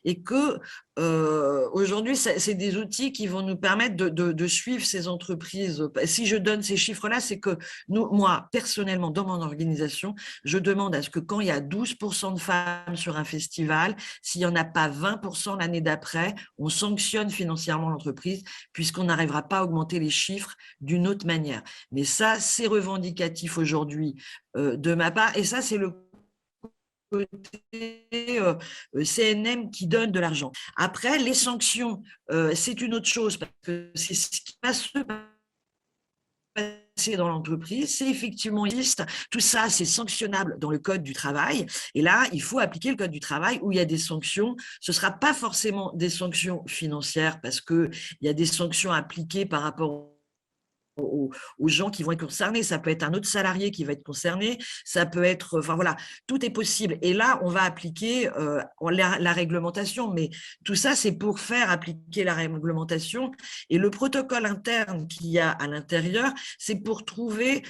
Et que aujourd'hui, c'est des outils qui vont nous permettre de suivre ces entreprises. Si je donne ces chiffres-là, c'est que moi, personnellement, dans mon organisation, je demande à ce que quand il y a 12% de femmes sur un festival, s'il n'y en a pas 20% l'année d'après, on sanctionne financièrement l'entreprise puisqu'on n'arrivera pas à augmenter les chiffres d'une autre manière. Mais ça, c'est revendicatif aujourd'hui de ma part. Et ça, c'est le côté CNM qui donne de l'argent. Après, les sanctions, c'est une autre chose parce que c'est ce qui va se passer dans l'entreprise, c'est effectivement existe. Tout ça, c'est sanctionnable dans le code du travail. Et là, il faut appliquer le code du travail où il y a des sanctions. Ce ne sera pas forcément des sanctions financières parce qu'il y a des sanctions appliquées par rapport aux gens qui vont être concernés. Ça peut être un autre salarié qui va être concerné, ça peut être, enfin voilà, tout est possible. Et là, on va appliquer la réglementation, mais tout ça, c'est pour faire appliquer la réglementation. Et le protocole interne qu'il y a à l'intérieur, c'est pour trouver,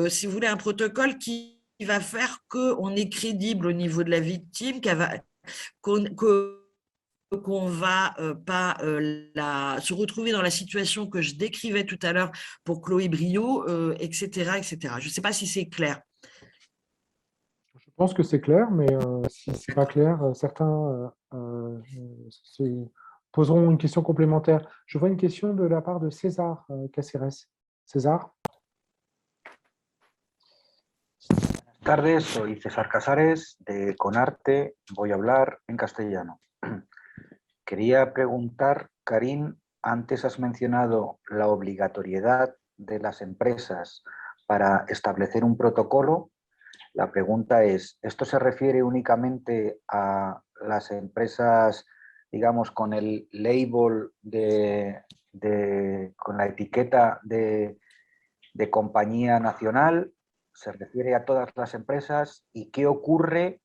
si vous voulez, un protocole qui va faire qu'on est crédible au niveau de la victime, qu'on va pas se retrouver dans la situation que je décrivais tout à l'heure pour Chloé Brio, etc., etc. Je ne sais pas si c'est clair.
Je pense que c'est clair, mais si ce n'est pas clair, certains poseront une question complémentaire. Je vois une question de la part de César Caceres. César ?
tardes, soy César Casares de Conarte, voy a hablar en castellano. Quería preguntar, Karin, antes has mencionado la obligatoriedad de las empresas para establecer un protocolo. La pregunta es, ¿esto se refiere únicamente a las empresas, digamos, con el label con la etiqueta de compañía nacional? ¿Se refiere a todas las empresas? ¿Y qué ocurre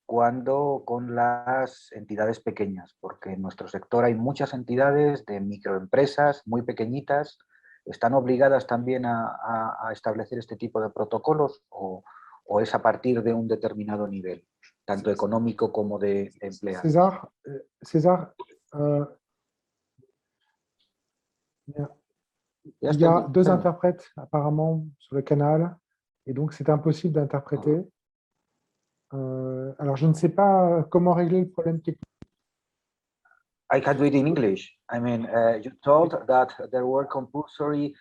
cuando con las entidades pequeñas? Porque en nuestro sector hay muchas entidades de microempresas muy pequeñitas. ¿Están obligadas también a establecer este tipo de protocolos o es a partir de un determinado nivel, tanto económico como de empleados?
César, il y a deux interprètes apparemment sur le canal et donc c'est impossible d'interpréter. Alors je ne sais pas comment régler le problème technique.
I can do it in English. I mean, you told that there were compulsory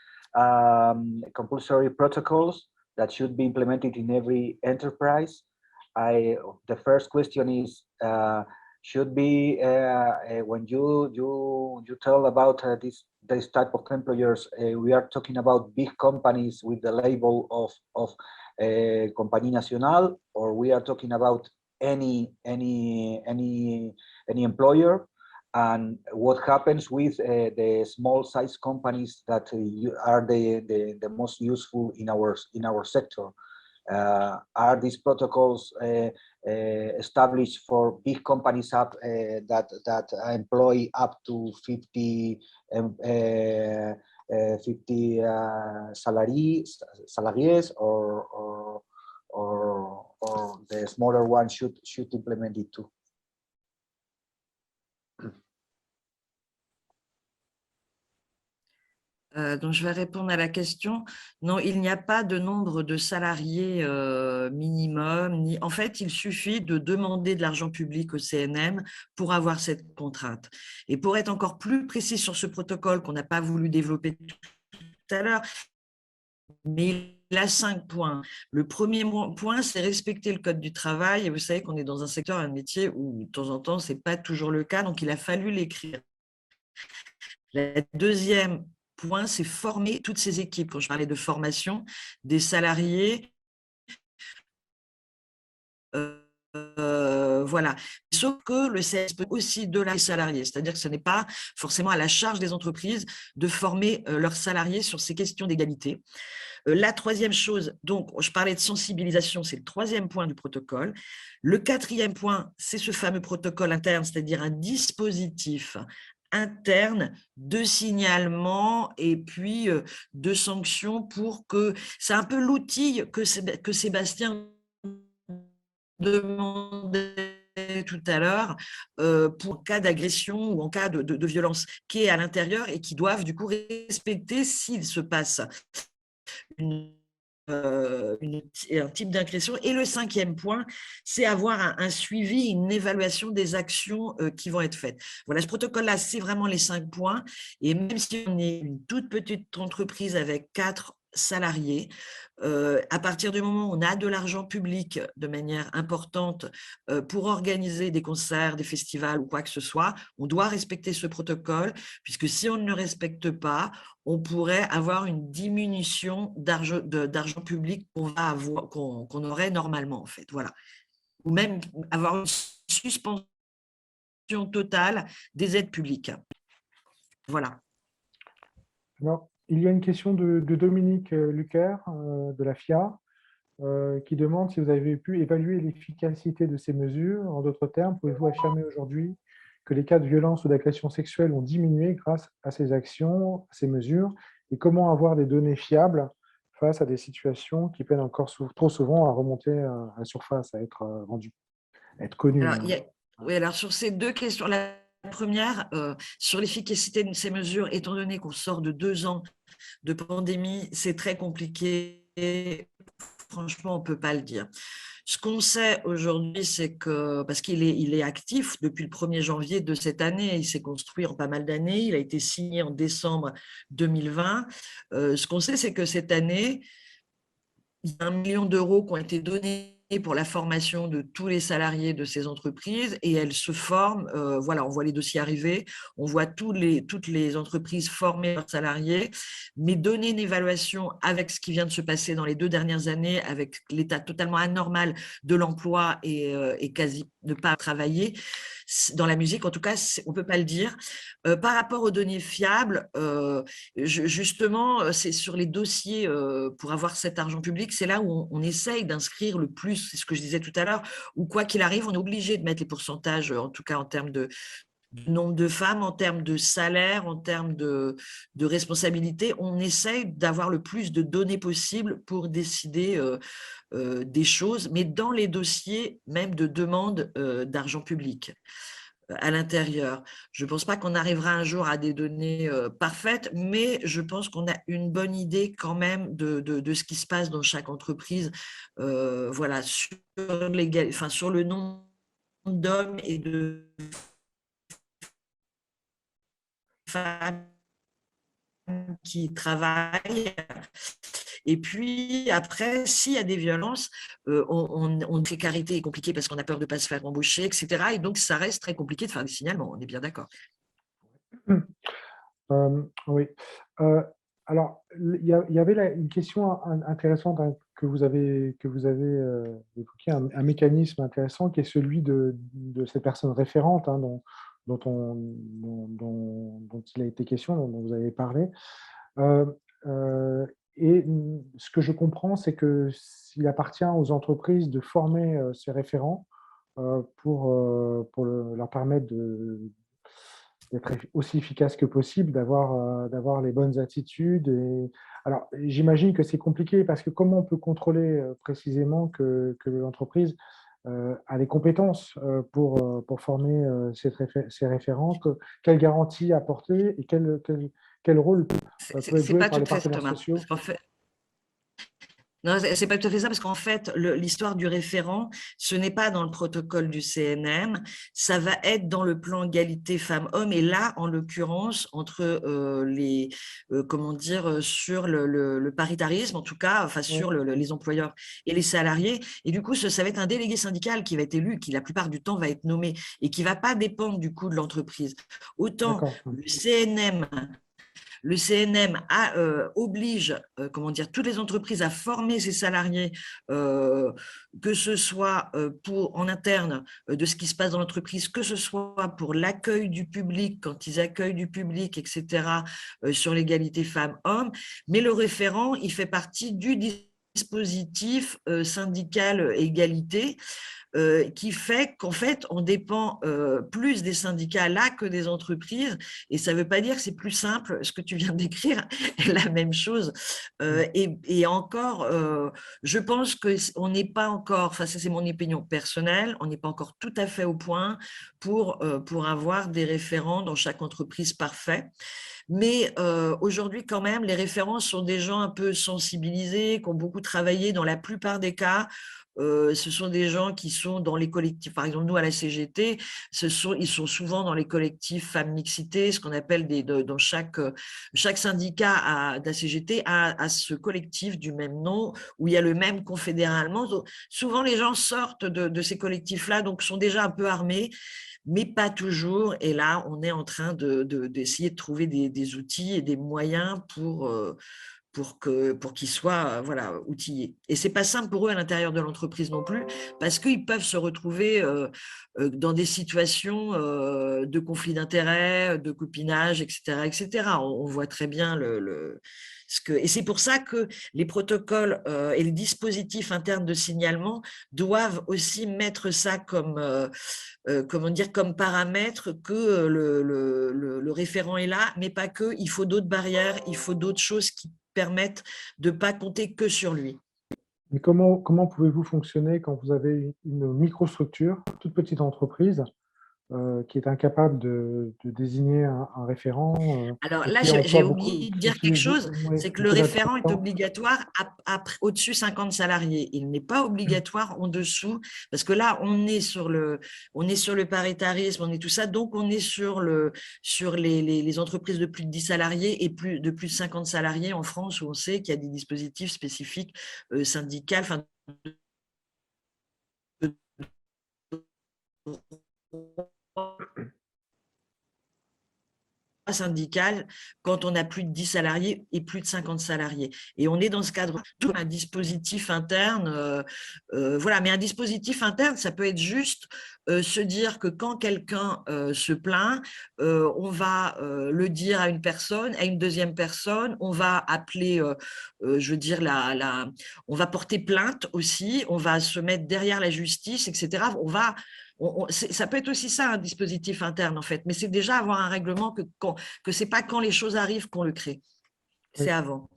protocols that should be implemented in every enterprise. The first question is, should be when you tell about this type of employers, we are talking about big companies with the label of Compañía Nacional, or we are talking about any employer? And what happens with the small size companies that are the most useful in our sector? Are these protocols established for big companies that employ up to 50 salaries, or the smaller ones should implement it too?
Donc, je vais répondre à la question. Non, il n'y a pas de nombre de salariés minimum. En fait, il suffit de demander de l'argent public au CNM pour avoir cette contrainte. Et pour être encore plus précis sur ce protocole qu'on n'a pas voulu développer tout à l'heure, mais il a 5 points. Le premier point, c'est respecter le code du travail. Et vous savez qu'on est dans un secteur, un métier où, de temps en temps, ce n'est pas toujours le cas. Donc, il a fallu l'écrire. La deuxième point, c'est former toutes ces équipes. Quand je parlais de formation, des salariés, voilà. Sauf que le CS peut aussi de les salariés, c'est-à-dire que ce n'est pas forcément à la charge des entreprises de former leurs salariés sur ces questions d'égalité. La troisième chose, donc je parlais de sensibilisation, c'est le troisième point du protocole. Le quatrième point, c'est ce fameux protocole interne, c'est-à-dire un dispositif interne de signalement et puis de sanctions pour que… C'est un peu l'outil que Sébastien demandait tout à l'heure pour en cas d'agression ou en cas de violence qui est à l'intérieur et qui doivent du coup respecter s'il se passe un type d'agression. Et le cinquième point, c'est avoir un suivi, une évaluation des actions qui vont être faites. Voilà, ce protocole-là, c'est vraiment les 5 points. Et même si on est une toute petite entreprise avec 4 salariés, à partir du moment où on a de l'argent public de manière importante pour organiser des concerts, des festivals ou quoi que ce soit, on doit respecter ce protocole, puisque si on ne le respecte pas, on pourrait avoir une diminution d'argent public qu'on aurait normalement, en fait. Voilà. Ou même avoir une suspension totale des aides publiques. Voilà.
Alors, il y a une question de Dominique Lucker de la FIA qui demande si vous avez pu évaluer l'efficacité de ces mesures. En d'autres termes, pouvez-vous affirmer aujourd'hui que les cas de violence ou d'agression sexuelle ont diminué grâce à ces actions, à ces mesures, et comment avoir des données fiables face à des situations qui peinent encore trop souvent à remonter à la surface, à être rendues, à être connues.
Alors, oui, alors sur ces deux questions, la première, sur l'efficacité de ces mesures, étant donné qu'on sort de 2 ans de pandémie, c'est très compliqué. Franchement, on ne peut pas le dire. Ce qu'on sait aujourd'hui, c'est que, parce qu'il est actif depuis le 1er janvier de cette année, il s'est construit en pas mal d'années, il a été signé en décembre 2020. Ce qu'on sait, c'est que cette année, il y a 1 million d'euros qui ont été donnés pour la formation de tous les salariés de ces entreprises et elles se forment. Voilà, on voit les dossiers arriver, on voit toutes les entreprises former leurs salariés, mais donner une évaluation avec ce qui vient de se passer dans les 2 dernières années, avec l'état totalement anormal de l'emploi et quasi ne pas travailler, dans la musique, en tout cas, on ne peut pas le dire. Par rapport aux données fiables, justement, c'est sur les dossiers pour avoir cet argent public, c'est là où on essaye d'inscrire le plus, c'est ce que je disais tout à l'heure, où quoi qu'il arrive, on est obligé de mettre les pourcentages, en tout cas en termes de nombre de femmes, en termes de salaire, en termes de responsabilité. On essaye d'avoir le plus de données possible pour décider des choses, mais dans les dossiers même de demande d'argent public à l'intérieur. Je ne pense pas qu'on arrivera un jour à des données parfaites, mais je pense qu'on a une bonne idée quand même de ce qui se passe dans chaque entreprise, voilà, sur le nombre d'hommes et de femmes qui travaillent. Et puis après, s'il y a des violences, on fait carité est compliqué parce qu'on a peur de ne pas se faire embaucher, etc. Et donc, ça reste très compliqué de faire des signalements, on est bien d'accord.
Oui. Alors, il y avait une question intéressante que vous avez évoqué, un mécanisme intéressant qui est celui de ces personnes référentes dont il a été question, dont vous avez parlé. Et ce que je comprends, c'est qu'il appartient aux entreprises de former ces référents pour leur permettre d'être aussi efficace que possible, d'avoir les bonnes attitudes. Alors, j'imagine que c'est compliqué parce que comment on peut contrôler précisément que l'entreprise a les compétences pour former ces référents, quelle garantie apporter et quel rôle peut être joué par les partenaires sociaux?
Non, c'est pas tout à fait ça, parce qu'en fait, l'histoire du référent, ce n'est pas dans le protocole du CNM, ça va être dans le plan égalité femmes-hommes, et là, en l'occurrence, entre sur le paritarisme, en tout cas, enfin, sur les employeurs et les salariés, et du coup, ça va être un délégué syndical qui va être élu, qui la plupart du temps va être nommé, et qui va pas dépendre du coup de l'entreprise. Autant le CNM oblige toutes les entreprises à former ses salariés, que ce soit en interne de ce qui se passe dans l'entreprise, que ce soit pour l'accueil du public, quand ils accueillent du public, etc., sur l'égalité femmes-hommes. Mais le référent, il fait partie du dispositif syndical égalité, qui fait qu'en fait, on dépend plus des syndicats là que des entreprises. Et ça ne veut pas dire que c'est plus simple, ce que tu viens d'écrire est la même chose. Et encore, je pense qu'on n'est pas encore, enfin ça c'est mon opinion personnelle, on n'est pas encore tout à fait au point pour avoir des référents dans chaque entreprise parfait. Mais aujourd'hui, quand même, les référents sont des gens un peu sensibilisés, qui ont beaucoup travaillé dans la plupart des cas. Ce sont des gens qui sont dans les collectifs, par exemple nous à la CGT, ils sont souvent dans les collectifs femmes mixité, ce qu'on appelle dans chaque syndicat de la CGT a ce collectif du même nom, où il y a le même confédéralement. Donc, souvent les gens sortent de ces collectifs-là, donc sont déjà un peu armés, mais pas toujours. Et là, on est en train d'essayer de trouver des outils et des moyens pour qu'ils soient outillés. Et ce n'est pas simple pour eux à l'intérieur de l'entreprise non plus, parce qu'ils peuvent se retrouver dans des situations de conflit d'intérêts, de copinage, etc. etc. On voit très bien et c'est pour ça que les protocoles et les dispositifs internes de signalement doivent aussi mettre ça comme paramètre que le référent est là, mais pas que. Il faut d'autres barrières, il faut d'autres choses qui permettent de ne pas compter que sur lui.
Mais comment pouvez-vous fonctionner quand vous avez une microstructure, toute petite entreprise, qui est incapable de désigner un référent
Alors
et
là,
qui
j'ai
emploie beaucoup,
oublié de
qui
dire quelque
utilise
chose,
ouais,
c'est que le
beaucoup
référent est
d'accent.
obligatoire au-dessus 50 salariés. Il n'est pas obligatoire en dessous, parce que là, on est sur le paritarisme, on est tout ça, donc on est sur les entreprises de plus de 10 salariés et de plus de 50 salariés en France, où on sait qu'il y a des dispositifs spécifiques syndicaux, enfin, syndicale quand on a plus de 10 salariés et plus de 50 salariés. Et on est dans ce cadre, tout un dispositif interne. Voilà, mais un dispositif interne, ça peut être juste se dire que quand quelqu'un se plaint, on va le dire à une personne, à une deuxième personne, on va appeler, je veux dire, on va porter plainte aussi, on va se mettre derrière la justice, etc. Ça peut être aussi ça, un dispositif interne, en fait, mais c'est déjà avoir un règlement que ce n'est pas quand les choses arrivent qu'on le crée, c'est
Oui.
avant.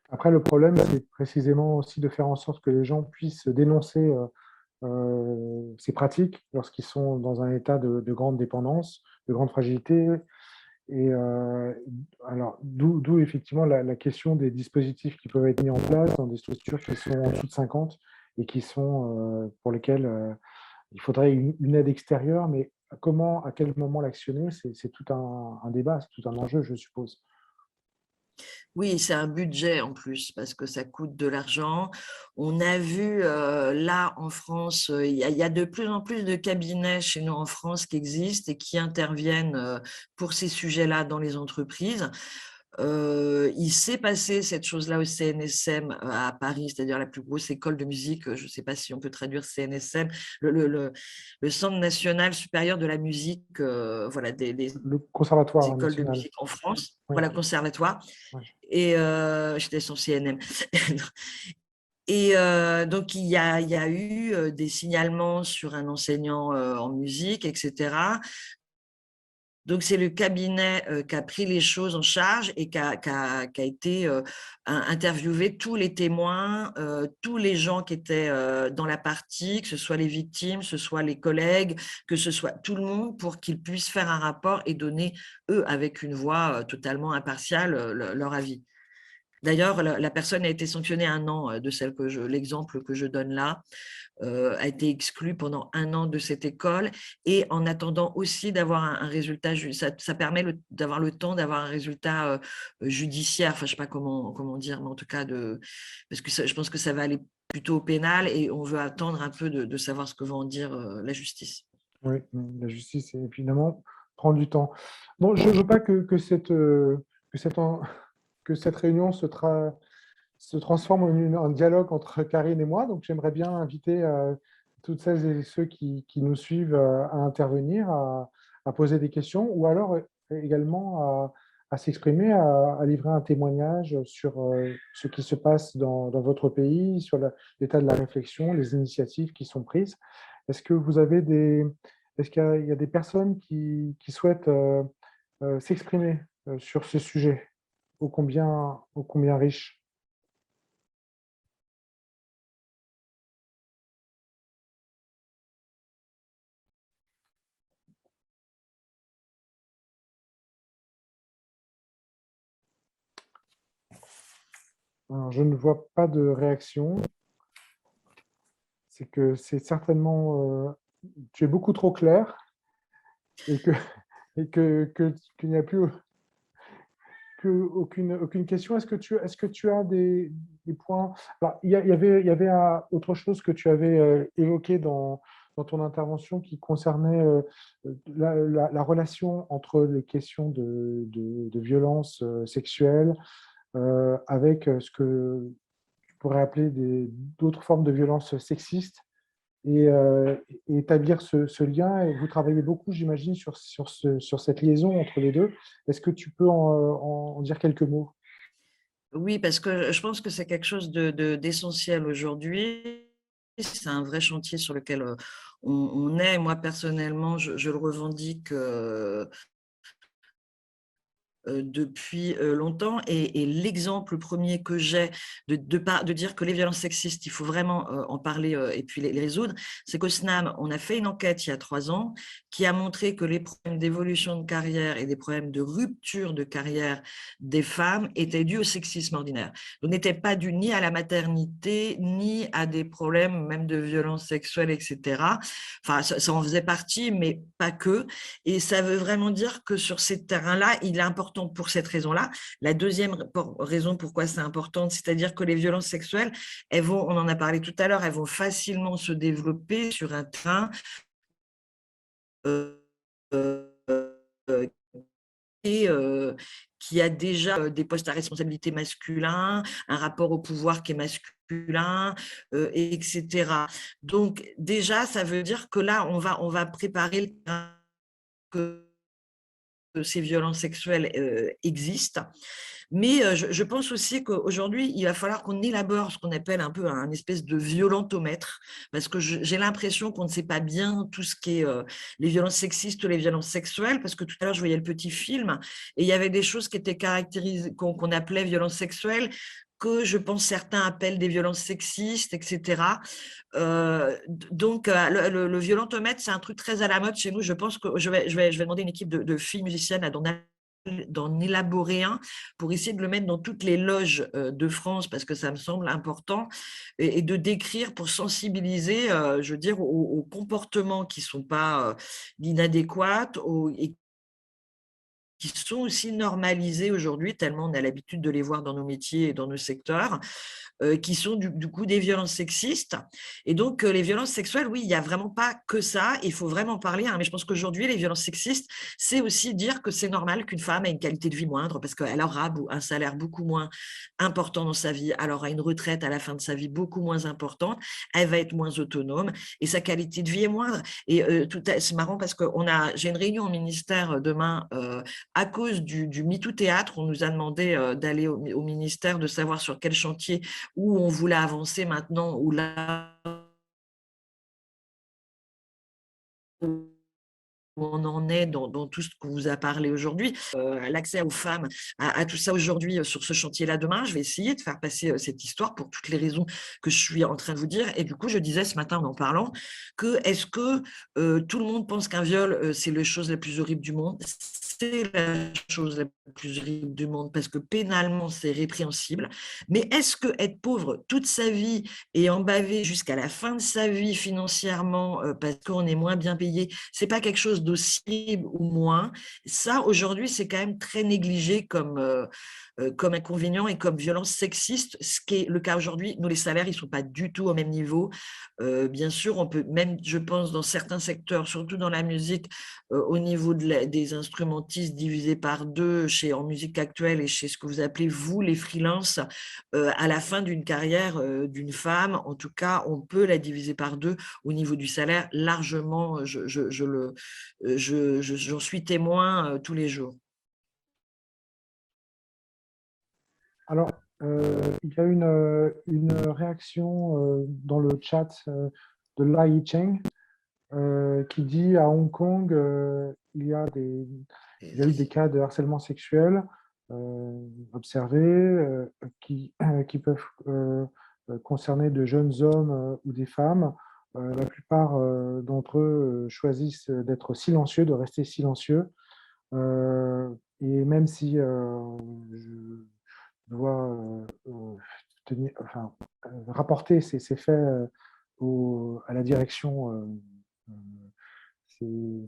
Après, le problème, c'est précisément aussi de faire en sorte que les gens puissent dénoncer ces pratiques lorsqu'ils sont dans un état de grande dépendance, de grande fragilité. Et alors, d'où effectivement la question des dispositifs qui peuvent être mis en place dans des structures qui sont en dessous de 50 et qui sont pour lesquelles il faudrait une aide extérieure, mais comment, à quel moment l'actionner, c'est tout un débat, c'est tout un enjeu, je suppose.
Oui, c'est un budget en plus, parce que ça coûte de l'argent. On a vu là en France, il y a de plus en plus de cabinets chez nous en France qui existent et qui interviennent pour ces sujets-là dans les entreprises. Il s'est passé cette chose-là au CNSM à Paris, c'est-à-dire la plus grosse école de musique, je ne sais pas si on peut traduire CNSM, le Centre national supérieur de la musique, voilà, des
Le conservatoire
écoles de
national.
musique en France,
Oui.
voilà, conservatoire.
Ouais.
Et j'étais sur CNM. Et donc, il y a eu des signalements sur un enseignant en musique, etc. Donc, c'est le cabinet qui a pris les choses en charge et qui a été interviewé tous les témoins, tous les gens qui étaient dans la partie, que ce soit les victimes, que ce soit les collègues, que ce soit tout le monde, pour qu'ils puissent faire un rapport et donner, eux, avec une voix totalement impartiale, leur avis. D'ailleurs, la personne a été sanctionnée 1 an de l'exemple que je donne là, a été exclue pendant 1 an de cette école, et en attendant aussi d'avoir un résultat, ça permet d'avoir le temps d'avoir un résultat judiciaire, enfin je ne sais pas comment dire, mais en tout cas, parce que je pense que ça va aller plutôt au pénal et on veut attendre un peu de savoir ce que va en dire la justice.
Oui, la justice, évidemment, prend du temps. Bon, je ne veux pas que cette réunion se transforme en un dialogue entre Karine et moi. Donc, j'aimerais bien inviter toutes celles et ceux qui nous suivent à intervenir, à poser des questions, ou alors également à s'exprimer, à livrer un témoignage sur ce qui se passe dans votre pays, sur l'état de la réflexion, les initiatives qui sont prises. Est-ce qu'il y a des personnes qui souhaitent s'exprimer sur ce sujet ô combien riche? Alors, je ne vois pas de réaction. C'est que c'est certainement, tu es beaucoup trop clair et qu'il n'y a plus aucune question. Est-ce que tu as des points? Alors, il y avait autre chose que tu avais évoqué dans ton intervention qui concernait la relation entre les questions de violence sexuelle avec ce que tu pourrais appeler d'autres formes de violence sexistes et établir ce lien. Et vous travaillez beaucoup, j'imagine, sur cette liaison entre les deux. Est-ce que tu peux en dire quelques mots?
Oui, parce que je pense que c'est quelque chose d'essentiel aujourd'hui. C'est un vrai chantier sur lequel on est. Moi, personnellement, je le revendique depuis longtemps. Et l'exemple premier que j'ai de dire que les violences sexistes, il faut vraiment en parler et puis les résoudre, c'est qu'au SNAM, on a fait une enquête il y a 3 ans qui a montré que les problèmes d'évolution de carrière et des problèmes de rupture de carrière des femmes étaient dus au sexisme ordinaire. Donc, n'étaient pas dus ni à la maternité, ni à des problèmes même de violence sexuelle, etc. Enfin, ça en faisait partie, mais pas que. Et ça veut vraiment dire que sur ces terrains-là, il est important pour cette raison-là. La deuxième raison pourquoi c'est important, c'est-à-dire que les violences sexuelles, elles vont, on en a parlé tout à l'heure, elles vont facilement se développer sur un terrain et qui a déjà des postes à responsabilité masculins, un rapport au pouvoir qui est masculin, etc. Donc déjà, ça veut dire que là, on va préparer le terrain que ces violences sexuelles existent. Mais je pense aussi qu'aujourd'hui, il va falloir qu'on élabore ce qu'on appelle un peu un espèce de violentomètre, parce que j'ai l'impression qu'on ne sait pas bien tout ce qui est les violences sexistes ou les violences sexuelles, parce que tout à l'heure, je voyais le petit film, et il y avait des choses qui étaient caractérisées, qu'on appelait violences sexuelles, que je pense certains appellent des violences sexistes, etc. Donc, le violentomètre, c'est un truc très à la mode chez nous. Je pense que je vais demander à une équipe de filles musiciennes d'en élaborer un pour essayer de le mettre dans toutes les loges de France, parce que ça me semble important, et de décrire pour sensibiliser, je veux dire, aux comportements qui ne sont pas inadéquats et qui sont aussi normalisés aujourd'hui, tellement on a l'habitude de les voir dans nos métiers et dans nos secteurs, qui sont du coup des violences sexistes. Et donc, les violences sexuelles, oui, il n'y a vraiment pas que ça, il faut vraiment parler, hein, mais je pense qu'aujourd'hui, les violences sexistes, c'est aussi dire que c'est normal qu'une femme ait une qualité de vie moindre, parce qu'elle aura un salaire beaucoup moins important dans sa vie, elle aura une retraite à la fin de sa vie beaucoup moins importante, elle va être moins autonome, et sa qualité de vie est moindre. Et c'est marrant parce que j'ai une réunion au ministère demain à cause du MeToo Théâtre. On nous a demandé d'aller au ministère, de savoir sur quel chantier où on voulait avancer maintenant, où là où on en est dans tout ce qu'on vous a parlé aujourd'hui, l'accès aux femmes à tout ça aujourd'hui sur ce chantier-là demain. Je vais essayer de faire passer cette histoire pour toutes les raisons que je suis en train de vous dire. Et du coup, je disais ce matin en en parlant que est-ce que tout le monde pense qu'un viol, c'est la chose la plus horrible du monde? C'est la chose la plus horrible du monde parce que pénalement, c'est répréhensible. Mais est-ce que être pauvre toute sa vie et en baver jusqu'à la fin de sa vie financièrement parce qu'on est moins bien payé, c'est pas quelque chose d'aussi ou moins? Ça, aujourd'hui, c'est quand même très négligé comme inconvénient et comme violence sexiste, ce qui est le cas aujourd'hui. Nous, les salaires, ils ne sont pas du tout au même niveau. Bien sûr, on peut même, je pense, dans certains secteurs, surtout dans la musique, au niveau des instrumentistes divisés par 2 en musique actuelle et chez ce que vous appelez, vous, les freelances, à la fin d'une carrière d'une femme, en tout cas, on peut la diviser par 2 au niveau du salaire, largement, j'en suis témoin tous les jours.
Alors, il y a une réaction dans le chat de Lai Cheng qui dit à Hong Kong, il y a eu des cas de harcèlement sexuel observés qui peuvent concerner de jeunes hommes ou des femmes. La plupart d'entre eux choisissent d'être silencieux, de rester silencieux. Et même si je dois rapporter ces faits à la direction,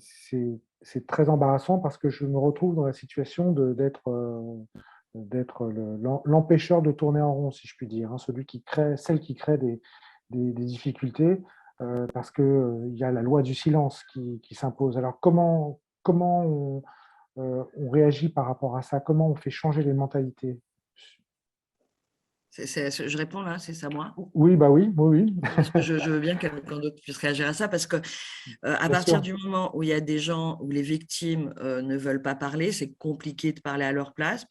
c'est très embarrassant parce que je me retrouve dans la situation d'être l'empêcheur de tourner en rond, si je puis dire, hein, celle qui crée des difficultés parce qu'il y a la loi du silence qui s'impose. Alors comment on réagit par rapport à ça? Comment on fait changer les mentalités?
Je réponds là, c'est ça moi?
Oui, bah oui, oui.
Parce que je veux bien que quelqu'un d'autre puisse réagir à ça, parce que à partir du moment où il y a des gens, où les victimes ne veulent pas parler, c'est compliqué de parler à leur place,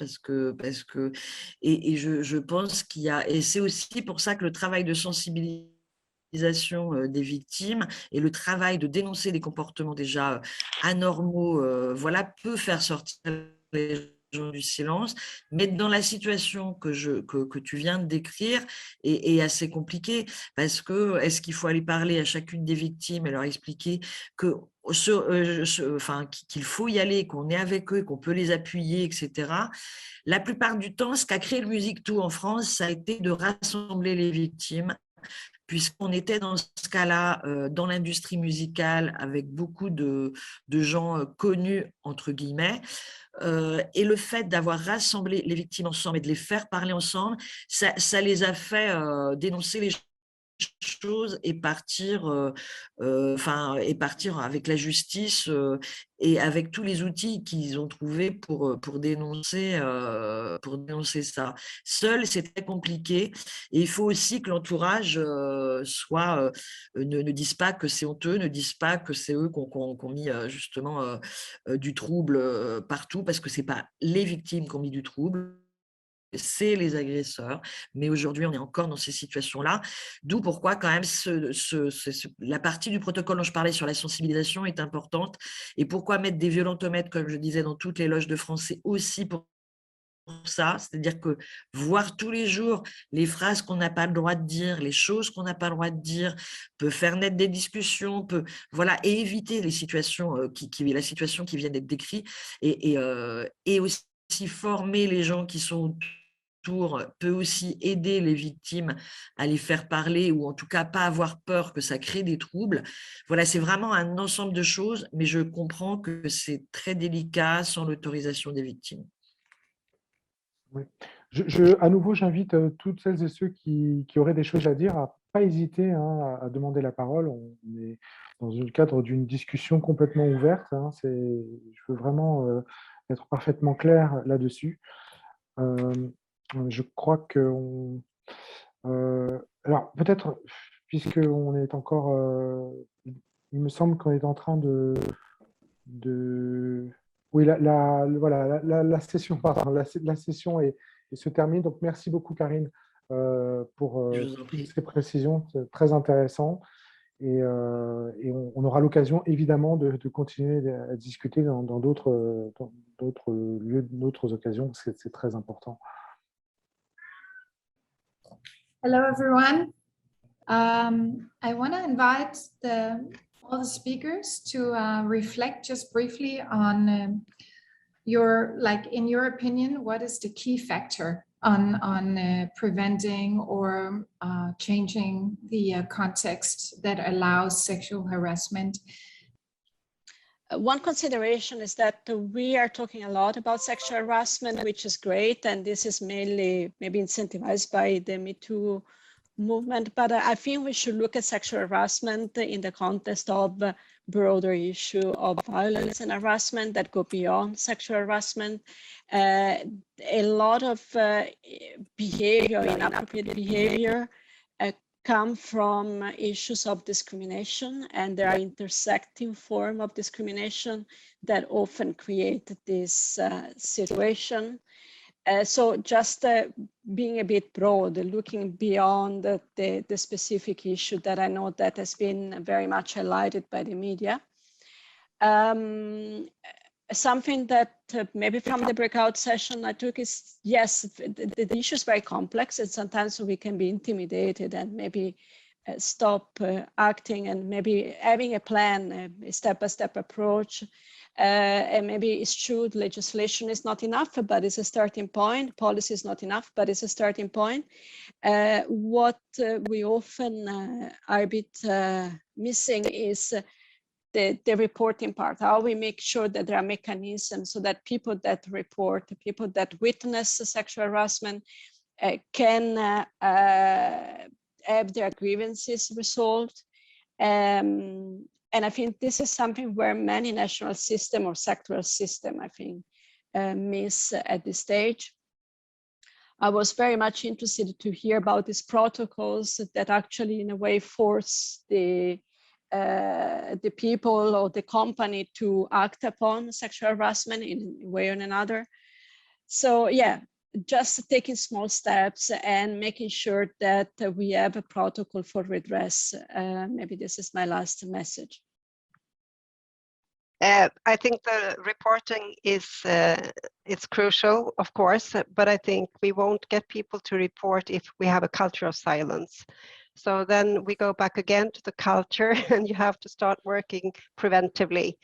et je pense qu'il y a, et c'est aussi pour ça que le travail de sensibilisation des victimes et le travail de dénoncer des comportements déjà anormaux, voilà, peut faire sortir les du silence, mais dans la situation que tu viens de décrire est assez compliquée, parce que est-ce qu'il faut aller parler à chacune des victimes et leur expliquer que qu'il faut y aller, qu'on est avec eux, qu'on peut les appuyer, etc. La plupart du temps, ce qu'a créé le Music Too en France, ça a été de rassembler les victimes, puisqu'on était dans ce cas-là dans l'industrie musicale avec beaucoup de gens connus, entre guillemets, et le fait d'avoir rassemblé les victimes ensemble et de les faire parler ensemble, ça les a fait dénoncer les choses et partir avec la justice et avec tous les outils qu'ils ont trouvés pour dénoncer ça. Seul, c'est très compliqué, et il faut aussi que l'entourage ne dise pas que c'est honteux, ne dise pas que c'est eux qui ont mis justement du trouble partout, parce que c'est pas les victimes qui ont mis du trouble, c'est les agresseurs. Mais aujourd'hui, on est encore dans ces situations-là. D'où pourquoi, quand même, la partie du protocole dont je parlais sur la sensibilisation est importante. Et pourquoi mettre des violentomètres, comme je disais, dans toutes les loges de France, c'est aussi pour ça. C'est-à-dire que voir tous les jours les phrases qu'on n'a pas le droit de dire, les choses qu'on n'a pas le droit de dire, peut faire naître des discussions, et éviter les situations la situation qui vient d'être décrite, et aussi former les gens qui sont peut aussi aider les victimes à les faire parler, ou en tout cas pas avoir peur que ça crée des troubles. Voilà, c'est vraiment un ensemble de choses, mais je comprends que c'est très délicat sans l'autorisation des victimes.
Oui. À nouveau, j'invite toutes celles et ceux qui auraient des choses à dire à ne pas hésiter à demander la parole. On est dans le cadre d'une discussion complètement ouverte. Je veux vraiment être parfaitement clair là-dessus. Je crois que alors peut-être, puisqu'on est encore, il me semble qu'on est en train oui, voilà, la session, pardon, la session se termine. Donc merci beaucoup, Karine, pour toutes ces précisions, c'est très intéressant. Et on aura l'occasion évidemment de continuer à discuter dans d'autres lieux, d'autres occasions, parce que c'est très important.
Hello, everyone. I want to invite all the speakers to reflect just briefly on in your opinion, what is the key factor on preventing or changing the context that allows sexual harassment?
One consideration is that we are talking a lot about sexual harassment, which is great, and this is mainly maybe incentivized by the Me Too movement, but I think we should look at sexual harassment in the context of a broader issue of violence and harassment that go beyond sexual harassment. A lot of behavior, inappropriate behavior, come from issues of discrimination, and there are intersecting forms of discrimination that often create this situation. So just being a bit broad, looking beyond the specific issue that I know that has been very much highlighted by the media. Something that maybe from the breakout session I took is, yes, the issue is very complex, and sometimes we can be intimidated and maybe stop acting, and maybe having a plan, a step-by-step approach. And maybe it's true legislation is not enough, but it's a starting point. Policy is not enough, but it's a starting point. What we often are a bit missing is the reporting part, how we make sure that there are mechanisms so that people that report, people that witness sexual harassment can have their grievances resolved. And I think this is something where many national system or sectoral system, I think, miss at this stage. I was very much interested to hear about these protocols that actually in a way force the people or the company to act upon sexual harassment in a way or another. So yeah, just taking small steps and making sure that we have a protocol for redress. Maybe this is my last message.
I think the reporting is it's crucial, of course, but I think we won't get people to report if we have a culture of silence. So then we go back again to the culture, and you have to start working preventively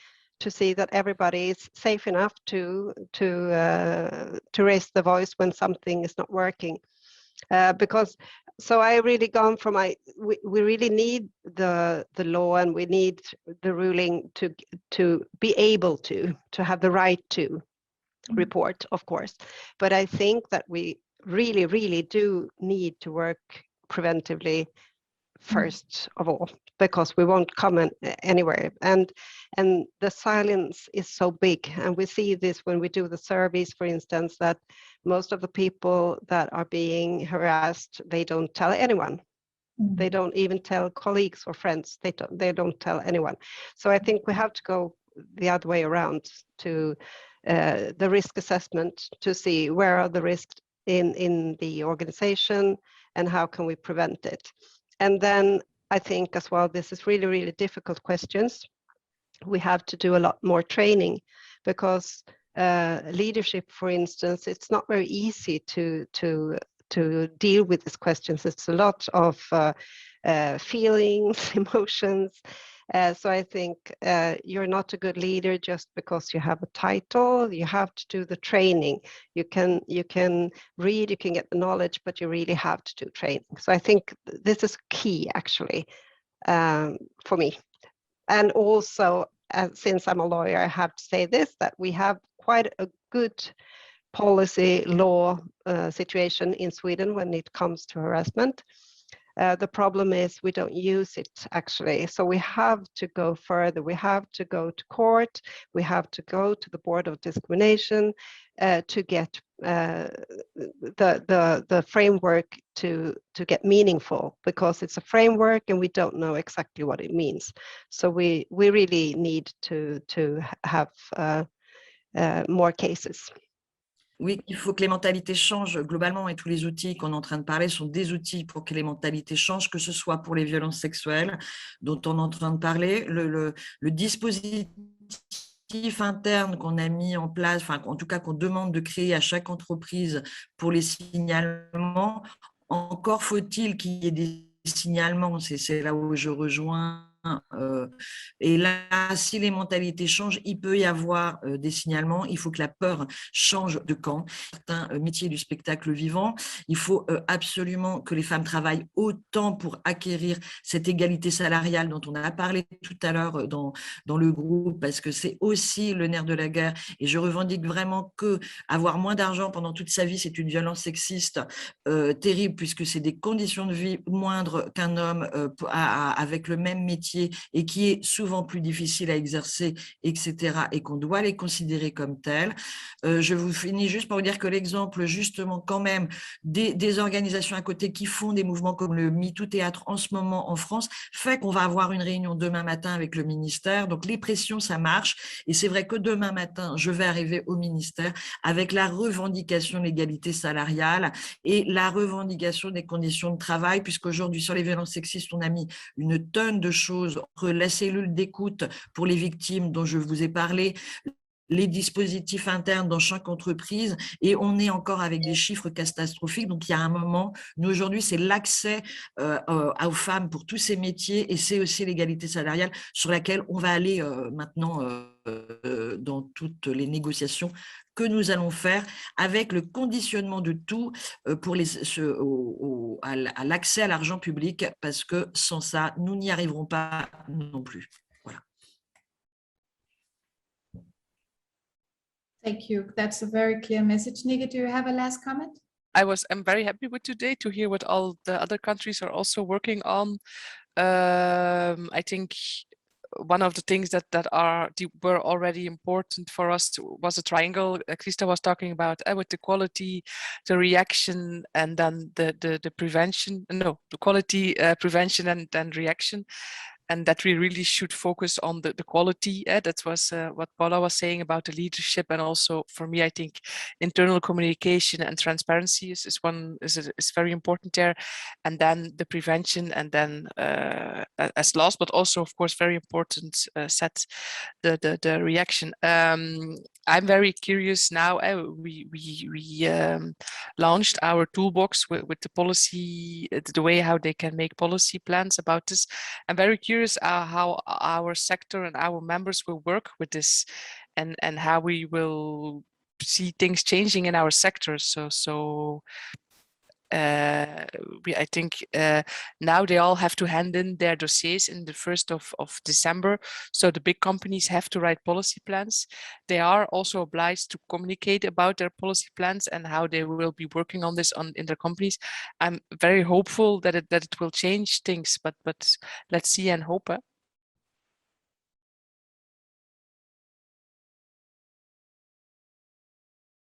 to see that everybody is safe enough to raise the voice when something is not working. Because so I really gone from we really need the law, and we need the ruling to be able to have the right to report, of course. But I think that we really do need to work preventively first of all, because we won't come anywhere, and the silence is so big, and we see this when we do the surveys, for instance, that most of the people that are being harassed, they don't tell anyone. They don't even tell colleagues or friends. They don't tell anyone. So I think we have to go the other way around to the risk assessment to see where are the risks in the organization and how can we prevent it. And then I think as well, this is really difficult questions. We have to do a lot more training, because leadership, for instance, it's not very easy to deal with these questions. It's a lot of feelings, emotions. So I think you're not a good leader just because you have a title. You have to do the training. You can read, you can get the knowledge, but you really have to do training. So I think this is key, actually, for me. And also, since I'm a lawyer, I have to say this, that we have quite a good policy law situation in Sweden when it comes to harassment. The problem is we don't use it, actually. So we have to go further. We have to go to court. We have to go to the Board of Discrimination to get the framework to get meaningful, because it's a framework and we don't know exactly what it means. So we really need to have more cases.
Oui, il faut que les mentalités changent globalement, et tous les outils qu'on est en train de parler sont des outils pour que les mentalités changent, que ce soit pour les violences sexuelles dont on est en train de parler, le dispositif interne qu'on a mis en place, enfin en tout cas qu'on demande de créer à chaque entreprise pour les signalements. Encore faut-il qu'il y ait des signalements, c'est là où je rejoins. Et là, si les mentalités changent, il peut y avoir des signalements. Il faut que la peur change de camp. Certains métiers du spectacle vivant, il faut absolument que les femmes travaillent autant pour acquérir cette égalité salariale dont on a parlé tout à l'heure dans le groupe, parce que c'est aussi le nerf de la guerre. Et je revendique vraiment que avoir moins d'argent pendant toute sa vie, c'est une violence sexiste terrible, puisque c'est des conditions de vie moindres qu'un homme avec le même métier, et qui est souvent plus difficile à exercer, etc., et qu'on doit les considérer comme tels. Je vous finis juste pour vous dire que l'exemple, justement, quand même, des organisations à côté qui font des mouvements comme le MeToo Théâtre en ce moment en France, fait qu'on va avoir une réunion demain matin avec le ministère. Donc, les pressions, ça marche. Et c'est vrai que demain matin, je vais arriver au ministère avec la revendication de l'égalité salariale et la revendication des conditions de travail, puisqu'aujourd'hui, sur les violences sexistes, on a mis une tonne de choses entre la cellule d'écoute pour les victimes dont je vous ai parlé, les dispositifs internes dans chaque entreprise, et on est encore avec des chiffres catastrophiques. Donc, il y a un moment, nous aujourd'hui, c'est l'accès aux femmes pour tous ces métiers, et c'est aussi l'égalité salariale sur laquelle on va aller maintenant dans toutes les négociations que nous allons faire, avec le conditionnement de tout pour à l'accès à l'argent public, parce que sans ça, nous n'y arriverons pas non plus. Voilà.
Thank you. That's a very clear message. Nigel, do you have a last comment?
I'm very happy with today to hear what all the other countries are also working on. I think one of the things that were already important for us was a triangle Krista was talking about, with the quality, the reaction, and then the prevention. No, the quality, prevention, and reaction. and that we really should focus on the quality. That was what Paula was saying about the leadership, and also for me, I think internal communication and transparency is very important there, and then the prevention, and then as last, but also of course very important, set the reaction. I'm very curious now. We launched our toolbox with the policy, the way how they can make policy plans about this. I'm very curious how our sector and our members will work with this, and how we will see things changing in our sector. I think now they all have to hand in their dossiers in the 1st of December. So the big companies have to write policy plans. They are also obliged to communicate about their policy plans and how they will be working on this in their companies. I'm very hopeful that it will change things, but let's see and hope.